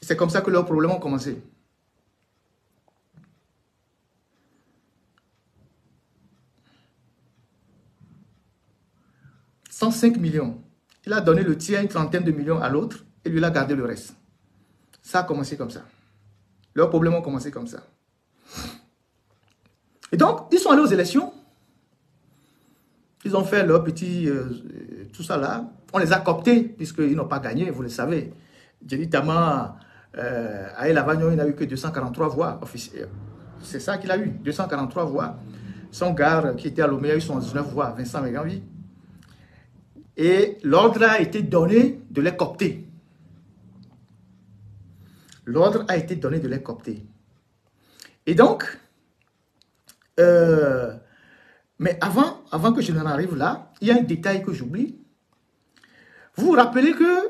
B: C'est comme ça que leurs problèmes ont commencé. « 105 millions. Il a donné le tiers, une trentaine de millions à l'autre, et lui, il a gardé le reste. Ça a commencé comme ça. Leurs problèmes ont commencé comme ça. Et donc, ils sont allés aux élections. Ils ont fait leur petit... tout ça là. On les a cooptés, puisqu'ils n'ont pas gagné, vous le savez. Djeri Tama, à El Avagnon, il n'a eu que 243 voix officielles. C'est ça qu'il a eu, 243 voix. Son gars qui était à Lomé a eu 79 voix, Vincent Meganvi. Et l'ordre a été donné de les coopter. L'ordre a été donné de les coopter. Et donc, mais avant que je n'en arrive là, il y a un détail que j'oublie. Vous vous rappelez que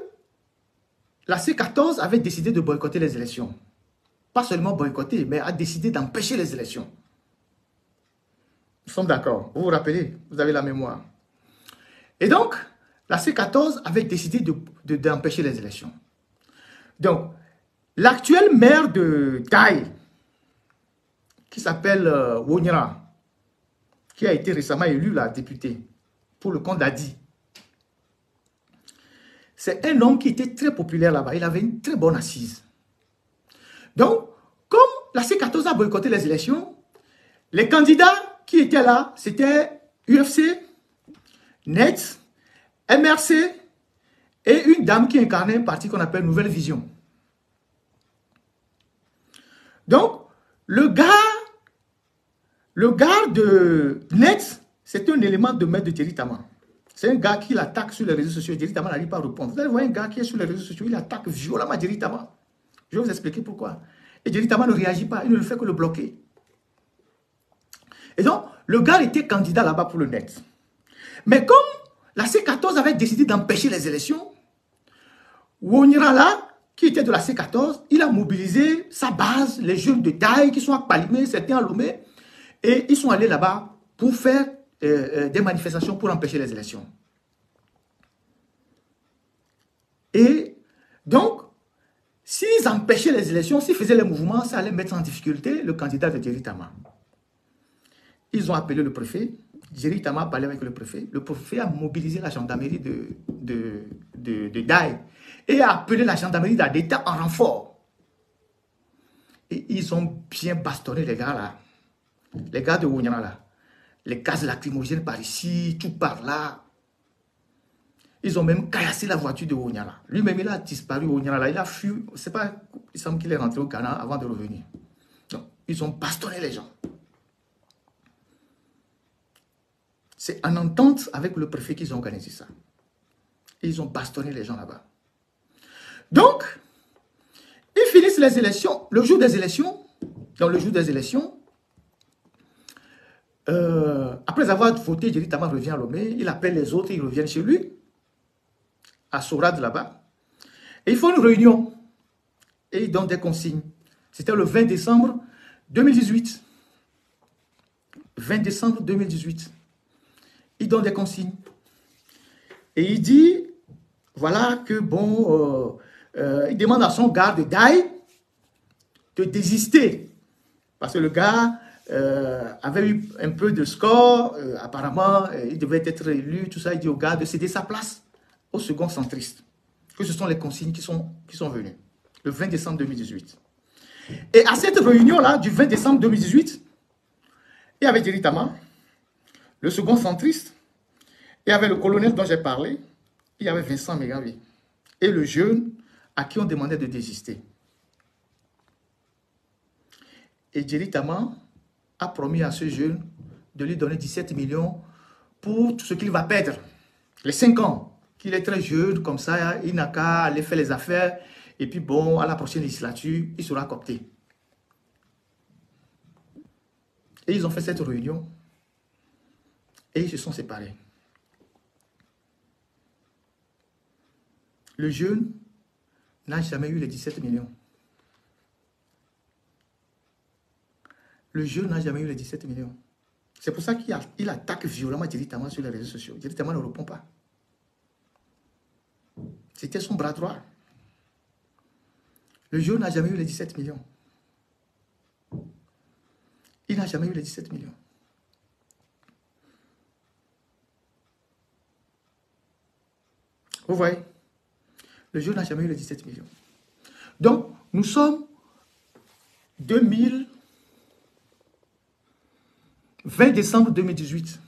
B: la C14 avait décidé de boycotter les élections. Pas seulement boycotter, mais a décidé d'empêcher les élections. Nous sommes d'accord. Vous vous rappelez, vous avez la mémoire. Et donc, la C14 avait décidé d'empêcher les élections. Donc, l'actuel maire de Taï, qui s'appelle Wonyara, qui a été récemment élu la députée pour le compte d'Adi. C'est un homme qui était très populaire là-bas. Il avait une très bonne assise. Donc, comme la C14 a boycotté les élections, les candidats qui étaient là, c'était UFC, NET, MRC et une dame qui incarnait un parti qu'on appelle Nouvelle Vision. Donc, le gars de NET, c'est un élément de maître de Djeri Tama. C'est un gars qui l'attaque sur les réseaux sociaux. Djeri Tama n'arrive pas à répondre. Vous allez voir un gars qui est sur les réseaux sociaux, il attaque violemment Djeri Tama. Je vais vous expliquer pourquoi. Et Djeri Tama ne réagit pas, il ne fait que le bloquer. Et donc, le gars était candidat là-bas pour le NET. Mais comme la C14 avait décidé d'empêcher les élections, Wonyara là, qui était de la C14, il a mobilisé sa base, les jeunes de taille qui sont à Palimé, certains à Lomé, et ils sont allés là-bas pour faire des manifestations pour empêcher les élections. Et donc, s'ils empêchaient les élections, s'ils faisaient les mouvements, ça allait mettre en difficulté le candidat de Djeri Tama. Ils ont appelé le préfet. Djeri Tama a parlé avec le préfet. Le préfet a mobilisé la gendarmerie de Daï et a appelé la gendarmerie d'Adeta en renfort. Et ils ont bien bastonné les gars là. Les gars de Wonyara là. Les gaz lacrymogènes par ici, tout par là. Ils ont même caillassé la voiture de Wonyara. Lui-même, il a disparu Wonyara là. Il a fui. C'est pas, il semble qu'il est rentré au Ghana avant de revenir. Donc, ils ont bastonné les gens. C'est en entente avec le préfet qu'ils ont organisé ça. Et ils ont bastonné les gens là-bas. Donc, ils finissent les élections. Le jour des élections, après Après avoir voté, Jerry Tama revient à Lomé, il appelle les autres, ils reviennent chez lui, à Sorade là-bas, et ils font une réunion, et ils donnent des consignes. C'était le 20 décembre 2018. 20 décembre 2018. Il donne des consignes. Et il dit, voilà que bon, il demande à son garde Dai de désister. Parce que le gars avait eu un peu de score, apparemment, il devait être élu, tout ça. Il dit au gars de céder sa place au second centriste. Que ce sont les consignes qui sont venues. Le 20 décembre 2018. Et à cette réunion-là, du 20 décembre 2018, il y avait Jerry Tama, le second centriste, il y avait le colonel dont j'ai parlé, il y avait Vincent Megavi, et le jeune à qui on demandait de désister. Et Jerry Tama a promis à ce jeune de lui donner 17 millions pour tout ce qu'il va perdre, les 5 ans, qu'il est très jeune, comme ça, il n'a qu'à aller faire les affaires, et puis bon, à la prochaine législature, il sera coopté. Et ils ont fait cette réunion, et ils se sont séparés. Le jeune n'a jamais eu les 17 millions. Le jeune n'a jamais eu les 17 millions. C'est pour ça qu'il attaque violemment Jerry Tama sur les réseaux sociaux. Jerry Tama ne répond pas. C'était son bras droit. Le jeune n'a jamais eu les 17 millions. Il n'a jamais eu les 17 millions. Vous voyez? Le jeune n'a jamais eu les 17 millions. Donc, nous sommes 2020 décembre 2018.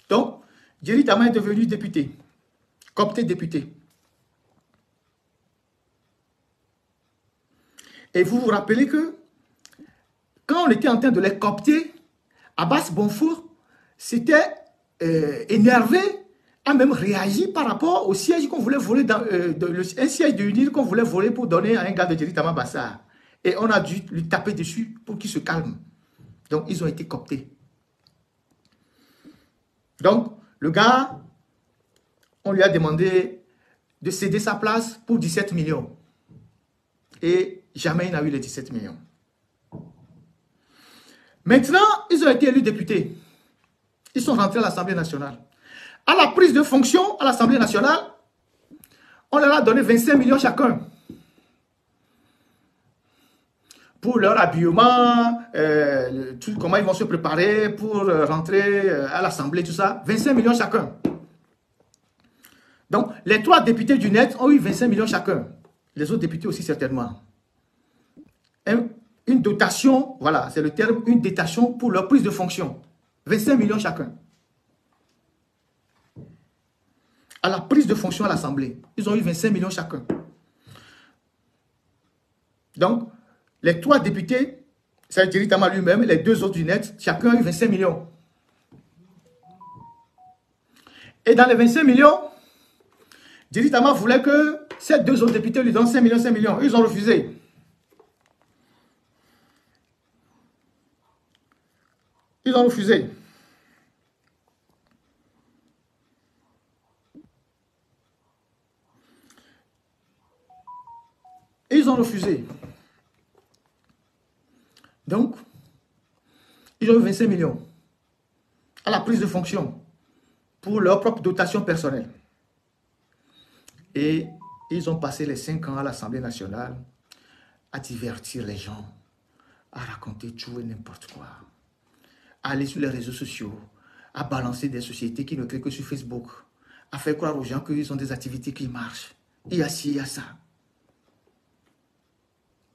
B: Donc, Jerry Tama est devenu député, coopté député. Et vous vous rappelez que quand on était en train de les coopter, Abbas Bonfour s'était énervé, a même réagi par rapport au siège qu'on voulait voler, un siège de l'UNIL qu'on voulait voler pour donner à un gars de Jerry Tama Bassar. Et on a dû lui taper dessus pour qu'il se calme. Donc, ils ont été cooptés. Donc, le gars, on lui a demandé de céder sa place pour 17 millions. Et jamais il n'a eu les 17 millions. Maintenant, ils ont été élus députés. Ils sont rentrés à l'Assemblée nationale. À la prise de fonction à l'Assemblée nationale, on leur a donné 25 millions chacun. Pour leur habillement, comment ils vont se préparer pour rentrer à l'Assemblée, tout ça. 25 millions chacun. Donc, les 3 députés du net ont eu 25 millions chacun. Les autres députés aussi certainement. Une dotation, voilà, c'est le terme, une dotation pour leur prise de fonction. 25 millions chacun. À la prise de fonction à l'Assemblée, ils ont eu 25 millions chacun. Donc, les 3 députés, c'est Jerry Tama lui-même, les 2 autres du net, chacun a eu 25 millions. Et dans les 25 millions, Jerry Tama voulait que ces 2 autres députés lui donnent 5 millions, 5 millions. Ils ont refusé. Ils ont refusé. Et ils ont refusé. Donc, ils ont eu 25 millions à la prise de fonction pour leur propre dotation personnelle. Et ils ont passé les 5 ans à l'Assemblée nationale à divertir les gens, à raconter tout et n'importe quoi, à aller sur les réseaux sociaux, à balancer des sociétés qui ne créent que sur Facebook, à faire croire aux gens qu'ils ont des activités qui marchent. Il y a ci, il y a ça.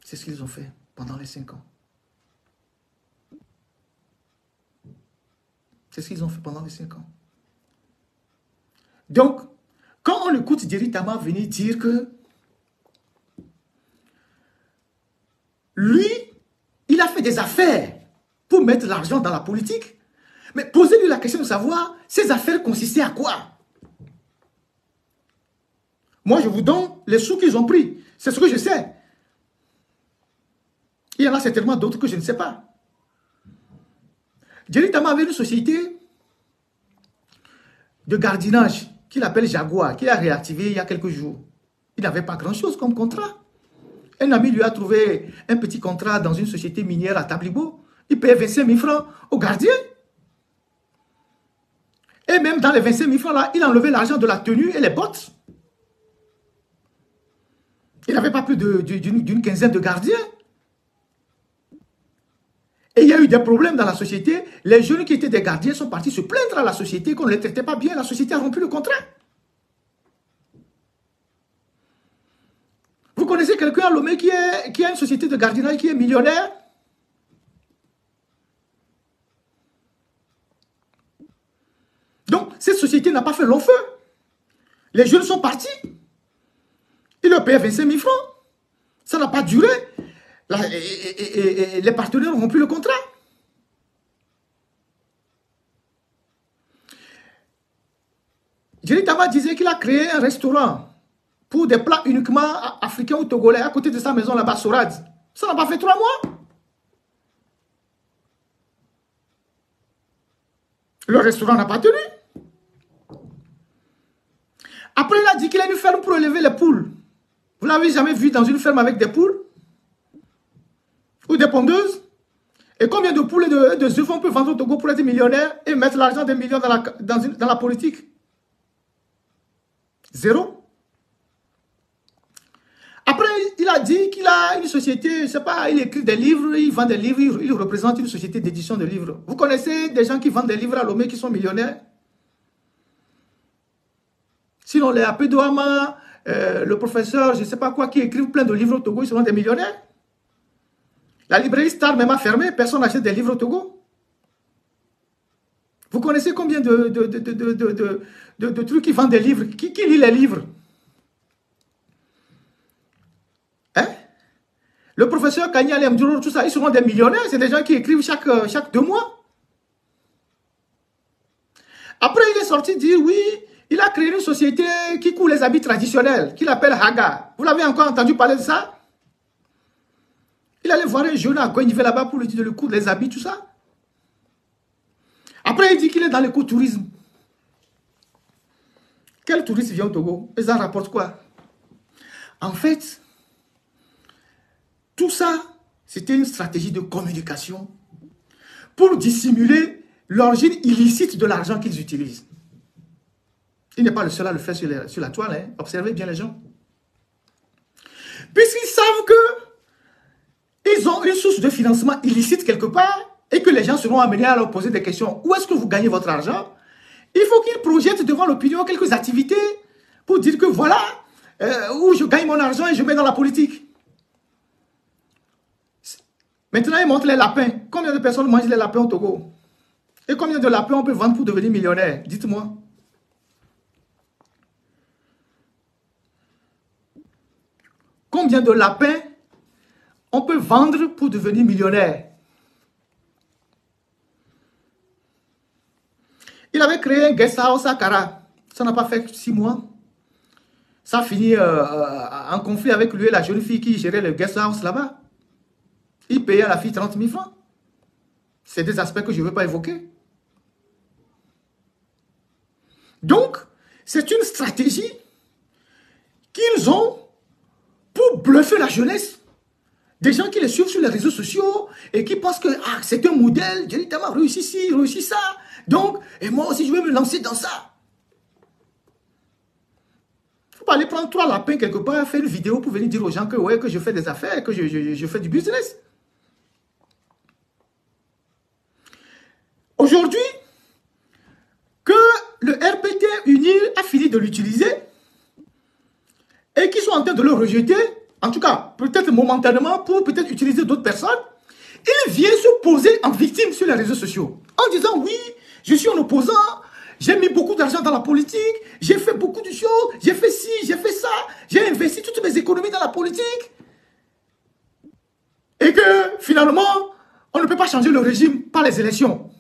B: C'est ce qu'ils ont fait pendant les 5 ans. C'est ce qu'ils ont fait pendant les 5 ans. Donc, quand on écoute Jerry Tama venir dire que lui, il a fait des affaires pour mettre l'argent dans la politique, mais posez-lui la question de savoir, ces affaires consistaient à quoi? Moi, je vous donne les sous qu'ils ont pris. C'est ce que je sais. Il y en a certainement d'autres que je ne sais pas. Jerry Tama avait une société de gardiennage qu'il appelle Jaguar, qu'il a réactivé il y a quelques jours. Il n'avait pas grand-chose comme contrat. Un ami lui a trouvé un petit contrat dans une société minière à Tablibo. Il payait 25 000 francs au gardien. Et même dans les 25 000 francs là, il a enlevé l'argent de la tenue et les bottes. Il n'avait pas plus d'une quinzaine de gardiens. Et il y a eu des problèmes dans la société. Les jeunes qui étaient des gardiens sont partis se plaindre à la société qu'on ne les traitait pas bien. La société a rompu le contrat. Vous connaissez quelqu'un à Lomé qui a une société de gardiennage qui est millionnaire? Donc, cette société n'a pas fait long feu. Les jeunes sont partis. Ils leur payaient 25 000 francs. Ça n'a pas duré. Les partenaires ont rompu le contrat. Jerry Tama disait qu'il a créé un restaurant pour des plats uniquement africains ou togolais à côté de sa maison là-bas, Sorad. Ça n'a pas fait 3 mois. Le restaurant n'a pas tenu. Après, il a dit qu'il a une ferme pour élever les poules. Vous l'avez jamais vu dans une ferme avec des poules? Ou des pondeuses? Et combien de poules et de œufs on peut vendre au Togo pour être millionnaire et mettre l'argent des millions dans la politique? Zéro. Après, il a dit qu'il a une société, je ne sais pas, il écrit des livres, il vend des livres, il représente une société d'édition de livres. Vous connaissez des gens qui vendent des livres à Lomé qui sont millionnaires? Sinon, les Apédoama, le professeur, je ne sais pas quoi, qui écrivent plein de livres au Togo, ils seront des millionnaires. La librairie Star même a fermé, personne n'achète des livres au Togo. Vous connaissez combien de trucs qui vendent des livres? Qui lit les livres? Hein? Le professeur Kanyale Mdjuro, tout ça, ils seront des millionnaires. C'est des gens qui écrivent chaque 2 mois. Après, il est sorti dire, oui, il a créé une société qui coule les habits traditionnels, qu'il appelle Haga. Vous l'avez encore entendu parler de ça? Il allait voir un jeune à Gouindivé là-bas pour lui dire de lui coudre les habits, tout ça. Après, il dit qu'il est dans l'écotourisme. Quel touriste vient au Togo? Et ça rapporte quoi? En fait, tout ça, c'était une stratégie de communication pour dissimuler l'origine illicite de l'argent qu'ils utilisent. Il n'est pas le seul à le faire sur la toile. Hein. Observez bien les gens. Puisqu'ils savent qu'ils ont une source de financement illicite quelque part et que les gens seront amenés à leur poser des questions. Où est-ce que vous gagnez votre argent? Il faut qu'ils projettent devant l'opinion quelques activités pour dire que voilà où je gagne mon argent et je mets dans la politique. Maintenant, ils montrent les lapins. Combien de personnes mangent les lapins au Togo? Et combien de lapins on peut vendre pour devenir millionnaire? Dites-moi. Combien de lapins on peut vendre pour devenir millionnaire? Il avait créé un guest house à Kara. Ça n'a pas fait 6 mois. Ça a fini en conflit avec lui et la jeune fille qui gérait le guest house là-bas. Il payait à la fille 30 000 francs. C'est des aspects que je ne veux pas évoquer. Donc, c'est une stratégie qu'ils ont pour bluffer la jeunesse. Des gens qui les suivent sur les réseaux sociaux et qui pensent que c'est un modèle, Jerry Tama réussit ci, réussit ça. Donc, et moi aussi, je vais me lancer dans ça. Il ne faut pas aller prendre 3 lapins quelque part, faire une vidéo pour venir dire aux gens que, ouais, que je fais des affaires, que je fais du business. Aujourd'hui, que le RPT UNIR a fini de l'utiliser et qu'ils sont en train de le rejeter, en tout cas, peut-être momentanément, pour peut-être utiliser d'autres personnes, il vient se poser en victime sur les réseaux sociaux. En disant, oui, je suis un opposant, j'ai mis beaucoup d'argent dans la politique, j'ai fait beaucoup de choses, j'ai fait ci, j'ai fait ça, j'ai investi toutes mes économies dans la politique. Et que, finalement, on ne peut pas changer le régime par les élections.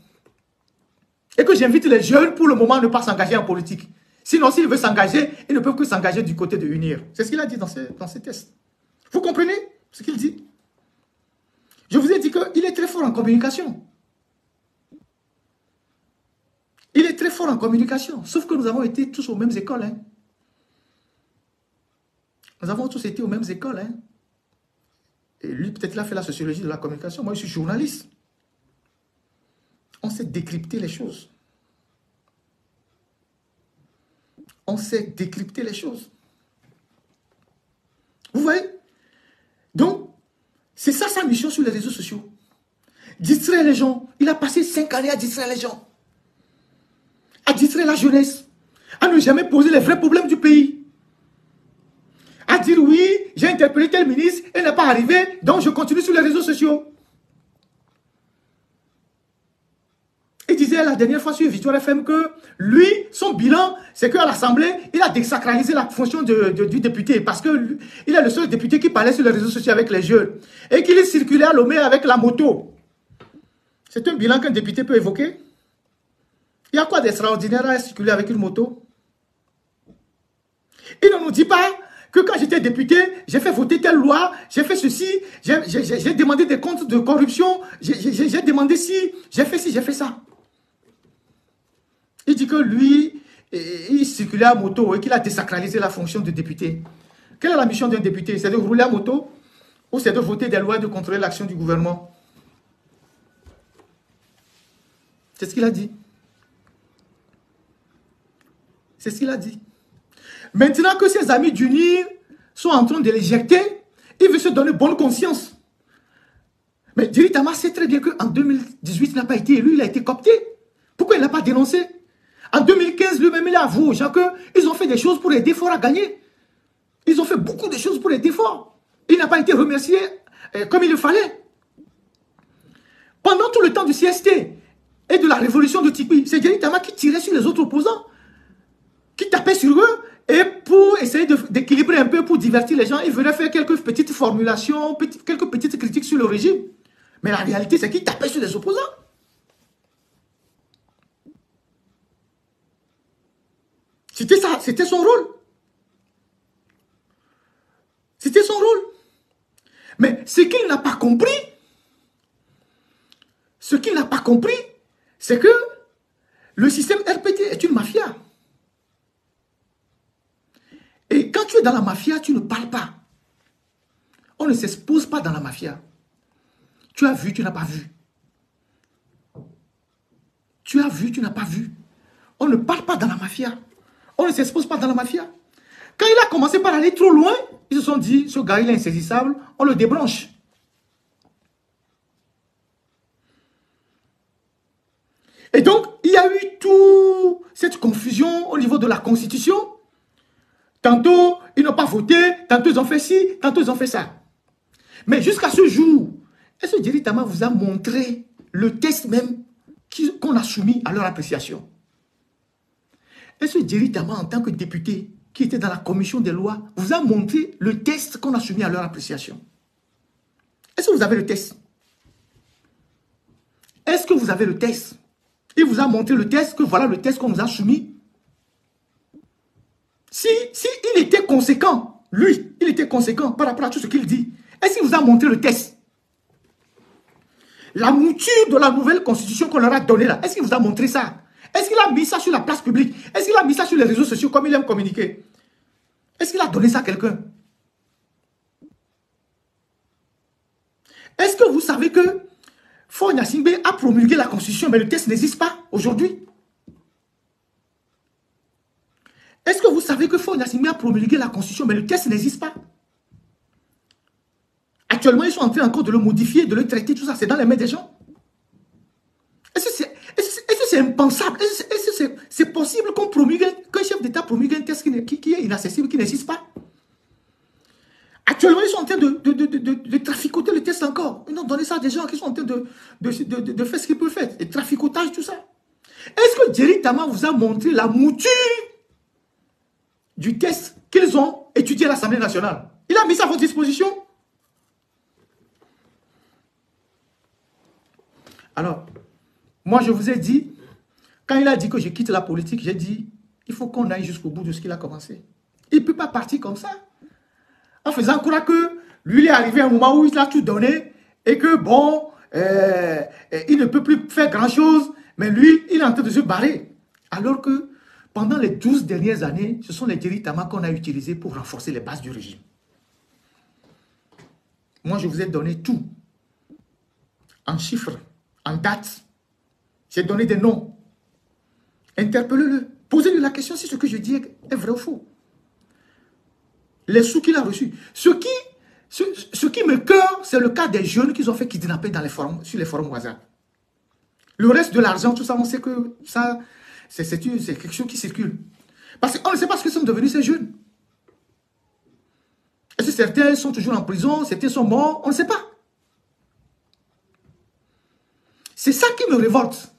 B: Et que j'invite les jeunes, pour le moment, à ne pas s'engager en politique. Sinon, s'ils veulent s'engager, ils ne peuvent que s'engager du côté de UNIR. C'est ce qu'il a dit dans ses tests. Vous comprenez ce qu'il dit? Je vous ai dit qu'il est très fort en communication. Il est très fort en communication, sauf que nous avons été tous aux mêmes écoles. Hein. Nous avons tous été aux mêmes écoles. Hein. Et lui, peut-être, il a fait la sociologie de la communication. Moi, je suis journaliste. On sait décrypter les choses. On sait décrypter les choses. Vous voyez? Donc, c'est ça sa mission sur les réseaux sociaux. Distraire les gens. Il a passé 5 années à distraire les gens. À distraire la jeunesse. À ne jamais poser les vrais problèmes du pays. À dire oui, j'ai interpellé tel ministre, elle n'est pas arrivée, donc je continue sur les réseaux sociaux. Il disait la dernière fois sur Victoire FM que lui, son bilan, c'est qu'à l'Assemblée, il a désacralisé la fonction du député parce qu'il est le seul député qui parlait sur les réseaux sociaux avec les jeunes et qu'il circulait à Lomé avec la moto. C'est un bilan qu'un député peut évoquer. Il y a quoi d'extraordinaire à circuler avec une moto? Il ne nous dit pas que quand j'étais député, j'ai fait voter telle loi, j'ai fait ceci, j'ai demandé des comptes de corruption, j'ai demandé ci, j'ai fait ça. Il dit que lui, il circulait à moto et qu'il a désacralisé la fonction de député. Quelle est la mission d'un député? C'est de rouler à moto ou c'est de voter des lois et de contrôler l'action du gouvernement? C'est ce qu'il a dit. C'est ce qu'il a dit. Maintenant que ses amis d'UNIR sont en train de l'éjecter, il veut se donner bonne conscience. Mais Djeri Tama sait très bien qu'en 2018, il n'a pas été élu, il a été coopté. Pourquoi il n'a pas dénoncé? En 2015, lui-même, il a avoué aux gens qu'ils ont fait des choses pour aider Fort à gagner. Ils ont fait beaucoup de choses pour aider Fort. Il n'a pas été remercié comme il le fallait. Pendant tout le temps du CST et de la révolution de Tikwi, c'est Djeri Tama qui tirait sur les autres opposants, qui tapait sur eux. Et pour essayer d'équilibrer un peu, pour divertir les gens, il venait faire quelques petites formulations, quelques petites critiques sur le régime. Mais la réalité, c'est qu'il tapait sur les opposants. C'était ça, c'était son rôle. C'était son rôle. Mais ce qu'il n'a pas compris, c'est que le système RPT est une mafia. Et quand tu es dans la mafia, tu ne parles pas. On ne s'expose pas dans la mafia. Tu as vu, tu n'as pas vu. Tu as vu, tu n'as pas vu. On ne parle pas dans la mafia. On ne s'expose pas dans la mafia. Quand il a commencé par aller trop loin, ils se sont dit, ce gars, il est insaisissable, on le débranche. Et donc, il y a eu toute cette confusion au niveau de la Constitution. Tantôt, ils n'ont pas voté, tantôt ils ont fait ci, tantôt ils ont fait ça. Mais jusqu'à ce jour, est-ce que Djeri Tama vous a montré le test même qu'on a soumis à leur appréciation? Est-ce que Djeri Tama, en tant que député qui était dans la commission des lois, vous a montré le test qu'on a soumis à leur appréciation? Est-ce que vous avez le test? Est-ce que vous avez le test? Il vous a montré le test, que voilà le test qu'on nous a soumis. Si il était conséquent, lui, il était conséquent par rapport à tout ce qu'il dit, est-ce qu'il vous a montré le test? La mouture de la nouvelle constitution qu'on leur a donnée là, est-ce qu'il vous a montré ça? Est-ce qu'il a mis ça sur la place publique? Est-ce qu'il a mis ça sur les réseaux sociaux comme il aime communiquer? Est-ce qu'il a donné ça à quelqu'un? Est-ce que vous savez que Faure Gnassingbé a promulgué la constitution, mais le test n'existe pas aujourd'hui? Est-ce que vous savez que Faure Gnassingbé a promulgué la constitution, mais le test n'existe pas? Actuellement, ils sont en train encore de le modifier, de le traiter, tout ça, c'est dans les mains des gens. Est-ce que c'est impensable? Est-ce que c'est possible qu'un chef d'État promulgue un test qui est inaccessible, qui n'existe pas? Actuellement, ils sont en train de traficoter le test encore. Ils ont donné ça à des gens qui sont en train de faire ce qu'ils peuvent faire. Et traficotage, tout ça. Est-ce que Djeri Tama vous a montré la mouture du test qu'ils ont étudié à l'Assemblée nationale? Il a mis ça à votre disposition? Alors, moi je vous ai dit, quand il a dit que je quitte la politique, j'ai dit, il faut qu'on aille jusqu'au bout de ce qu'il a commencé. Il ne peut pas partir comme ça. En faisant croire que lui, il est arrivé à un moment où il a tout donné et que bon, il ne peut plus faire grand chose, mais lui, il est en train de se barrer. Alors que pendant les 12 dernières années, ce sont les Jerry Tama qu'on a utilisés pour renforcer les bases du régime. Moi, je vous ai donné tout. En chiffres, en dates. J'ai donné des noms. Interpellez-le. Posez-lui la question si ce que je dis est vrai ou faux. Les sous qu'il a reçus. Ce qui me cœur, c'est le cas des jeunes qu'ils ont fait kidnapper dans les forums, sur les forums WhatsApp. Le reste de l'argent, tout ça, on sait que ça, c'est quelque chose qui circule. Parce qu'on ne sait pas ce que sont devenus ces jeunes. Est-ce que certains sont toujours en prison, certains sont morts, on ne sait pas. C'est ça qui me révolte.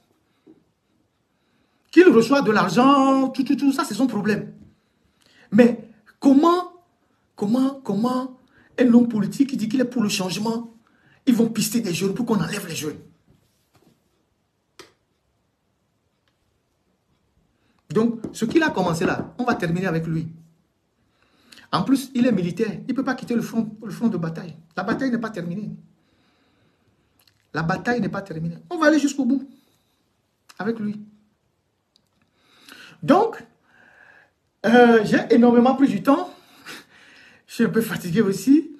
B: Qu'il reçoit de l'argent, tout ça, c'est son problème. Mais comment un homme politique qui dit qu'il est pour le changement, ils vont pister des jeunes pour qu'on enlève les jeunes. Donc, ce qu'il a commencé là, on va terminer avec lui. En plus, il est militaire. Il ne peut pas quitter le front de bataille. La bataille n'est pas terminée. La bataille n'est pas terminée. On va aller jusqu'au bout avec lui. Donc, j'ai énormément pris du temps. Je suis un peu fatigué aussi.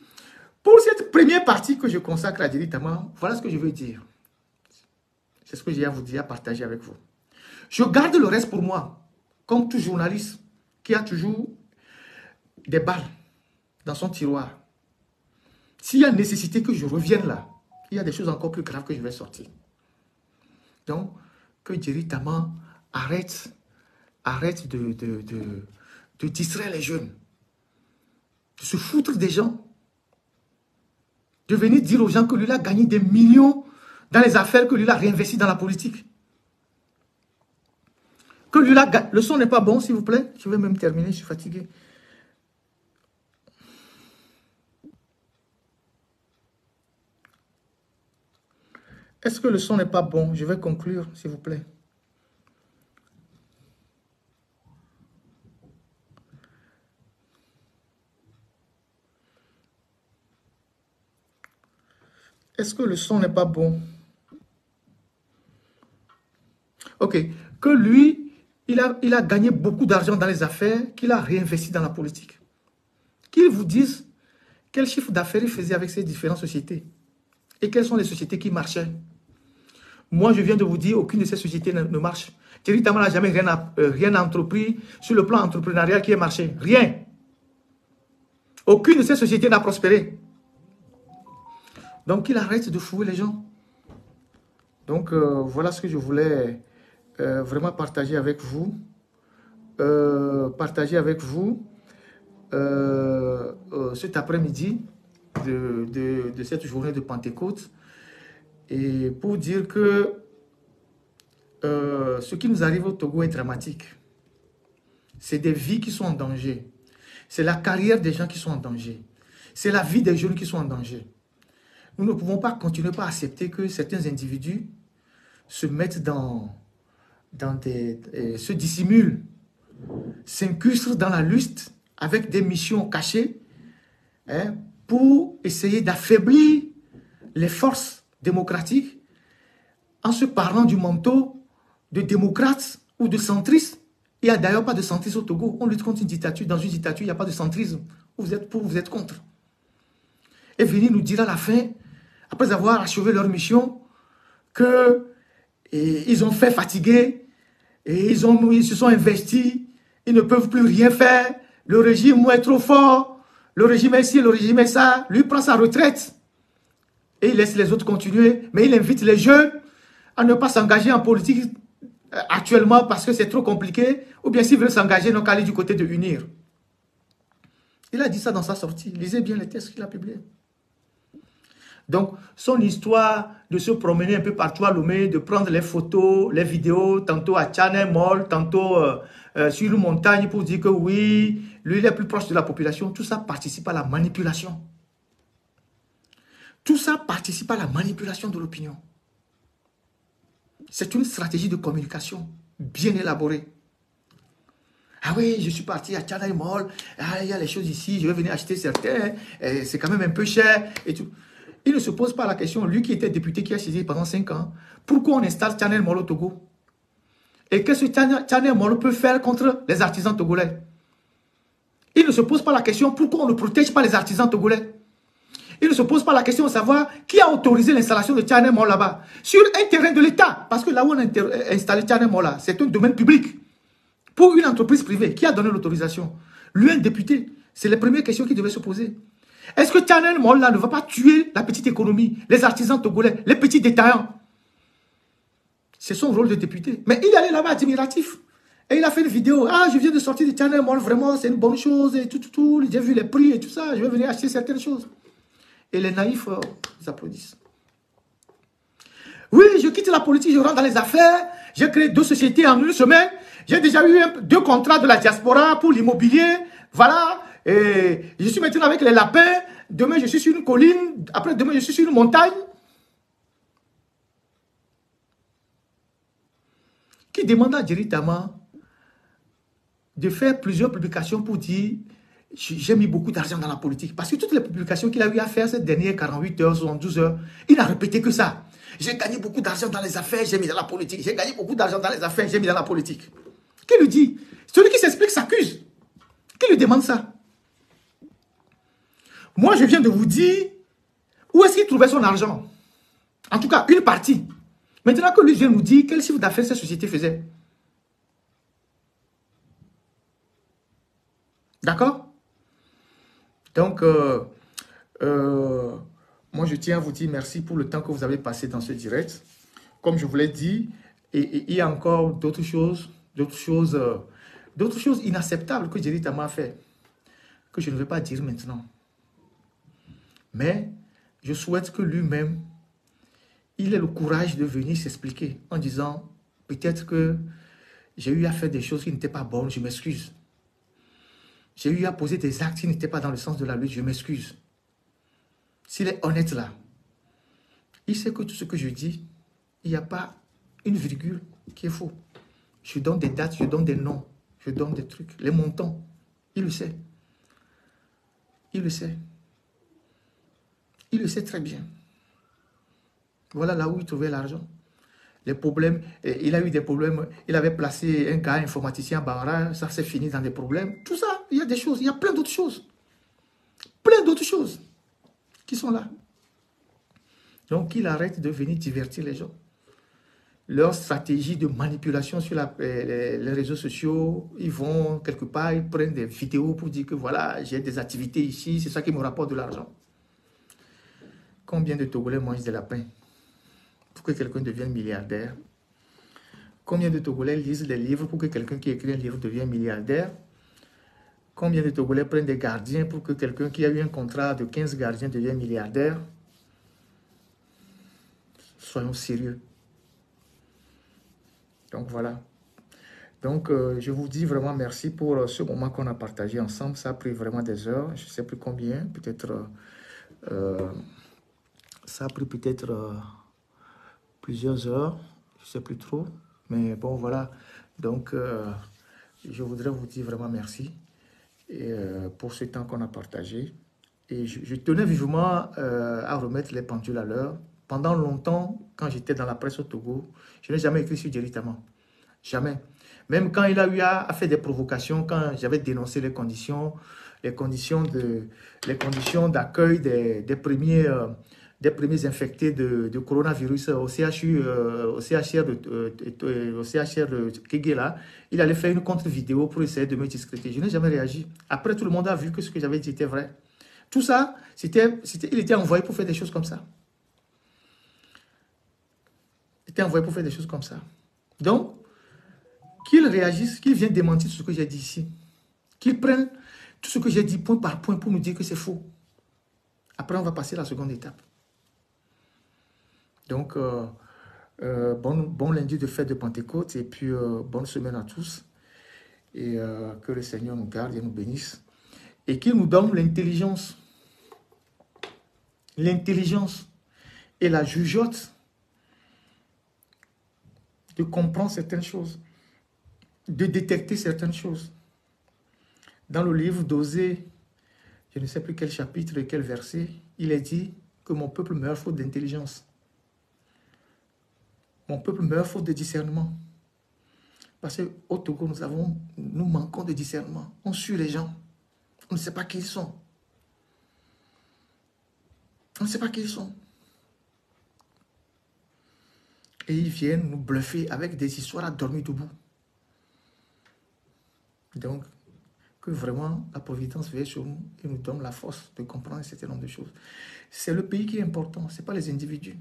B: Pour cette première partie que je consacre à Jerry Tama, voilà ce que je veux dire. C'est ce que j'ai à vous dire, à partager avec vous. Je garde le reste pour moi, comme tout journaliste qui a toujours des balles dans son tiroir. S'il y a nécessité que je revienne là, il y a des choses encore plus graves que je vais sortir. Donc, que Jerry Tama arrête de distraire les jeunes, de se foutre des gens, de venir dire aux gens que lui a gagné des millions dans les affaires, que lui a réinvesti dans la politique. Que lui a... Le son n'est pas bon, s'il vous plaît. Je vais même terminer, je suis fatigué. Est-ce que le son n'est pas bon? Je vais conclure, s'il vous plaît. Est-ce que le son n'est pas bon? Ok. Que lui, il a gagné beaucoup d'argent dans les affaires, qu'il a réinvesti dans la politique. Qu'il vous dise quel chiffre d'affaires il faisait avec ces différentes sociétés. Et quelles sont les sociétés qui marchaient. Moi, je viens de vous dire, aucune de ces sociétés ne marche. Jerry Tama n'a jamais rien entrepris sur le plan entrepreneurial qui ait marché. Rien. Aucune de ces sociétés n'a prospéré. Donc, il arrête de fouer les gens. Donc, voilà ce que je voulais vraiment partager avec vous. Cet après-midi de cette journée de Pentecôte. Et pour dire que ce qui nous arrive au Togo est dramatique. C'est des vies qui sont en danger. C'est la carrière des gens qui sont en danger. C'est la vie des jeunes qui sont en danger. Nous ne pouvons pas continuer à accepter que certains individus se mettent se dissimulent, s'incrustent dans la lutte avec des missions cachées pour essayer d'affaiblir les forces démocratiques en se parlant du manteau de démocrates ou de centristes. Il n'y a d'ailleurs pas de centrisme au Togo. On lutte contre une dictature. Dans une dictature, il n'y a pas de centrisme. Vous êtes pour, vous êtes contre. Et venir nous dire à la fin, après avoir achevé leur mission, qu'ils ont fait fatiguer, et ils se sont investis, ils ne peuvent plus rien faire, le régime est trop fort, le régime est ci, le régime est ça, lui prend sa retraite, et il laisse les autres continuer, mais il invite les jeunes à ne pas s'engager en politique actuellement parce que c'est trop compliqué, ou bien s'ils veulent s'engager, ils n'ont qu'à aller du côté de UNIR. Il a dit ça dans sa sortie, lisez bien les textes qu'il a publiés. Donc, son histoire de se promener un peu partout à Lomé, de prendre les photos, les vidéos, tantôt à Channel Mall, tantôt sur une montagne pour dire que oui, lui il est plus proche de la population, tout ça participe à la manipulation. Tout ça participe à la manipulation de l'opinion. C'est une stratégie de communication bien élaborée. Ah oui, je suis parti à Channel Mall, il y a les choses ici, je vais venir acheter certains, c'est quand même un peu cher et tout. Il ne se pose pas la question, lui qui était député, qui a siégé pendant 5 ans, pourquoi on installe Channel Mall au Togo? Et qu'est-ce que Tchane Molo peut faire contre les artisans togolais? Il ne se pose pas la question pourquoi on ne protège pas les artisans togolais. Il ne se pose pas la question de savoir qui a autorisé l'installation de Tchane Molo là-bas. Sur un terrain de l'État. Parce que là où on a installé Tchane Molo là, c'est un domaine public. Pour une entreprise privée, qui a donné l'autorisation? Lui, un député. C'est les premières questions qu'il devait se poser. Est-ce que Tchane Molo là ne va pas tuer la petite économie, les artisans togolais, les petits détaillants? C'est son rôle de député. Mais il allait là-bas admiratif. Et il a fait une vidéo. Ah, je viens de sortir de Tchane Molo, vraiment, c'est une bonne chose. Et tout. J'ai vu les prix et tout ça. Je vais venir acheter certaines choses. Et les naïfs, ils applaudissent. Oui, je quitte la politique, je rentre dans les affaires. J'ai créé 2 sociétés en 1 semaine. J'ai déjà eu 2 contrats de la diaspora pour l'immobilier. Voilà. Et je suis maintenant avec les lapins. Demain, je suis sur une colline. Après, demain, je suis sur une montagne. Qui demande à Djeri Tama de faire plusieurs publications pour dire j'ai mis beaucoup d'argent dans la politique. Parce que toutes les publications qu'il a eu à faire ces dernières 48 heures, 72 heures, il n'a répété que ça. J'ai gagné beaucoup d'argent dans les affaires, j'ai mis dans la politique. J'ai gagné beaucoup d'argent dans les affaires, j'ai mis dans la politique. Qui lui dit? Celui qui s'explique s'accuse. Qui lui demande ça? Moi, je viens de vous dire où est-ce qu'il trouvait son argent. En tout cas, une partie. Maintenant que lui vient nous dire quel chiffre d'affaires cette société faisait. D'accord? Donc, moi, je tiens à vous dire merci pour le temps que vous avez passé dans ce direct. Comme je vous l'ai dit, et il y a encore d'autres choses inacceptables que Djeri Tama a fait, que je ne vais pas dire maintenant. Mais je souhaite que lui-même, il ait le courage de venir s'expliquer en disant, peut-être que j'ai eu à faire des choses qui n'étaient pas bonnes, je m'excuse. J'ai eu à poser des actes qui n'étaient pas dans le sens de la lutte, je m'excuse. S'il est honnête là, il sait que tout ce que je dis, il n'y a pas une virgule qui est faux. Je donne des dates, je donne des noms, je donne des trucs, les montants. Il le sait. Il le sait. Il le sait très bien. Voilà là où il trouvait l'argent. Les problèmes, il a eu des problèmes. Il avait placé un gars informaticien à Bangara, ça s'est fini dans des problèmes. Tout ça, il y a des choses, il y a plein d'autres choses. Plein d'autres choses qui sont là. Donc, il arrête de venir divertir les gens. Leur stratégie de manipulation sur les réseaux sociaux, ils vont quelque part, ils prennent des vidéos pour dire que voilà, j'ai des activités ici, c'est ça qui me rapporte de l'argent. Combien de Togolais mangent des lapins pour que quelqu'un devienne milliardaire? Combien de Togolais lisent des livres pour que quelqu'un qui écrit un livre devienne milliardaire? Combien de Togolais prennent des gardiens pour que quelqu'un qui a eu un contrat de 15 gardiens devienne milliardaire? Soyons sérieux. Donc voilà. Donc je vous dis vraiment merci pour ce moment qu'on a partagé ensemble. Ça a pris vraiment des heures. Je ne sais plus combien. Peut-être... ça a pris peut-être plusieurs heures. Je ne sais plus trop. Mais bon, voilà. Donc je voudrais vous dire vraiment merci pour ce temps qu'on a partagé. Et je tenais vivement à remettre les pendules à l'heure. Pendant longtemps, quand j'étais dans la presse au Togo, je n'ai jamais écrit sur Djeri Tama. Jamais. Même quand il a eu à faire des provocations, quand j'avais dénoncé les conditions d'accueil des premiers infectés de coronavirus au CHU, au CHR de Kégué, là, il allait faire une contre-vidéo pour essayer de me discréditer. Je n'ai jamais réagi. Après, tout le monde a vu que ce que j'avais dit était vrai. Tout ça, il était envoyé pour faire des choses comme ça. Il était envoyé pour faire des choses comme ça. Donc, qu'il réagisse, qu'il vienne démentir tout ce que j'ai dit ici. Qu'il prenne tout ce que j'ai dit point par point pour nous dire que c'est faux. Après, on va passer à la seconde étape. Donc, bon lundi de fête de Pentecôte et puis bonne semaine à tous. Et que le Seigneur nous garde et nous bénisse. Et qu'il nous donne l'intelligence. L'intelligence et la jugeote de comprendre certaines choses, de détecter certaines choses. Dans le livre d'Osée, je ne sais plus quel chapitre et quel verset, il est dit que mon peuple meurt faute d'intelligence. Mon peuple meurt faute de discernement. Parce qu'au Togo, nous manquons de discernement. On suit les gens. On ne sait pas qui ils sont. On ne sait pas qui ils sont. Et ils viennent nous bluffer avec des histoires à dormir debout. Donc, que vraiment la providence veille sur nous et nous donne la force de comprendre un certain nombre de choses. C'est le pays qui est important, ce n'est pas les individus.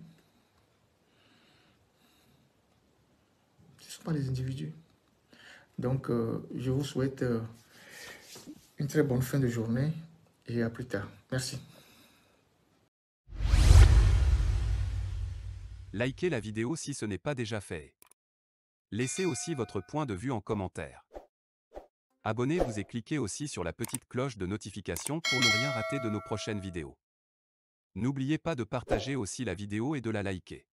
B: Ce ne sont pas les individus. Donc, je vous souhaite une très bonne fin de journée et à plus tard. Merci.
A: Likez la vidéo si ce n'est pas déjà fait. Laissez aussi votre point de vue en commentaire. Abonnez-vous et cliquez aussi sur la petite cloche de notification pour ne rien rater de nos prochaines vidéos. N'oubliez pas de partager aussi la vidéo et de la liker.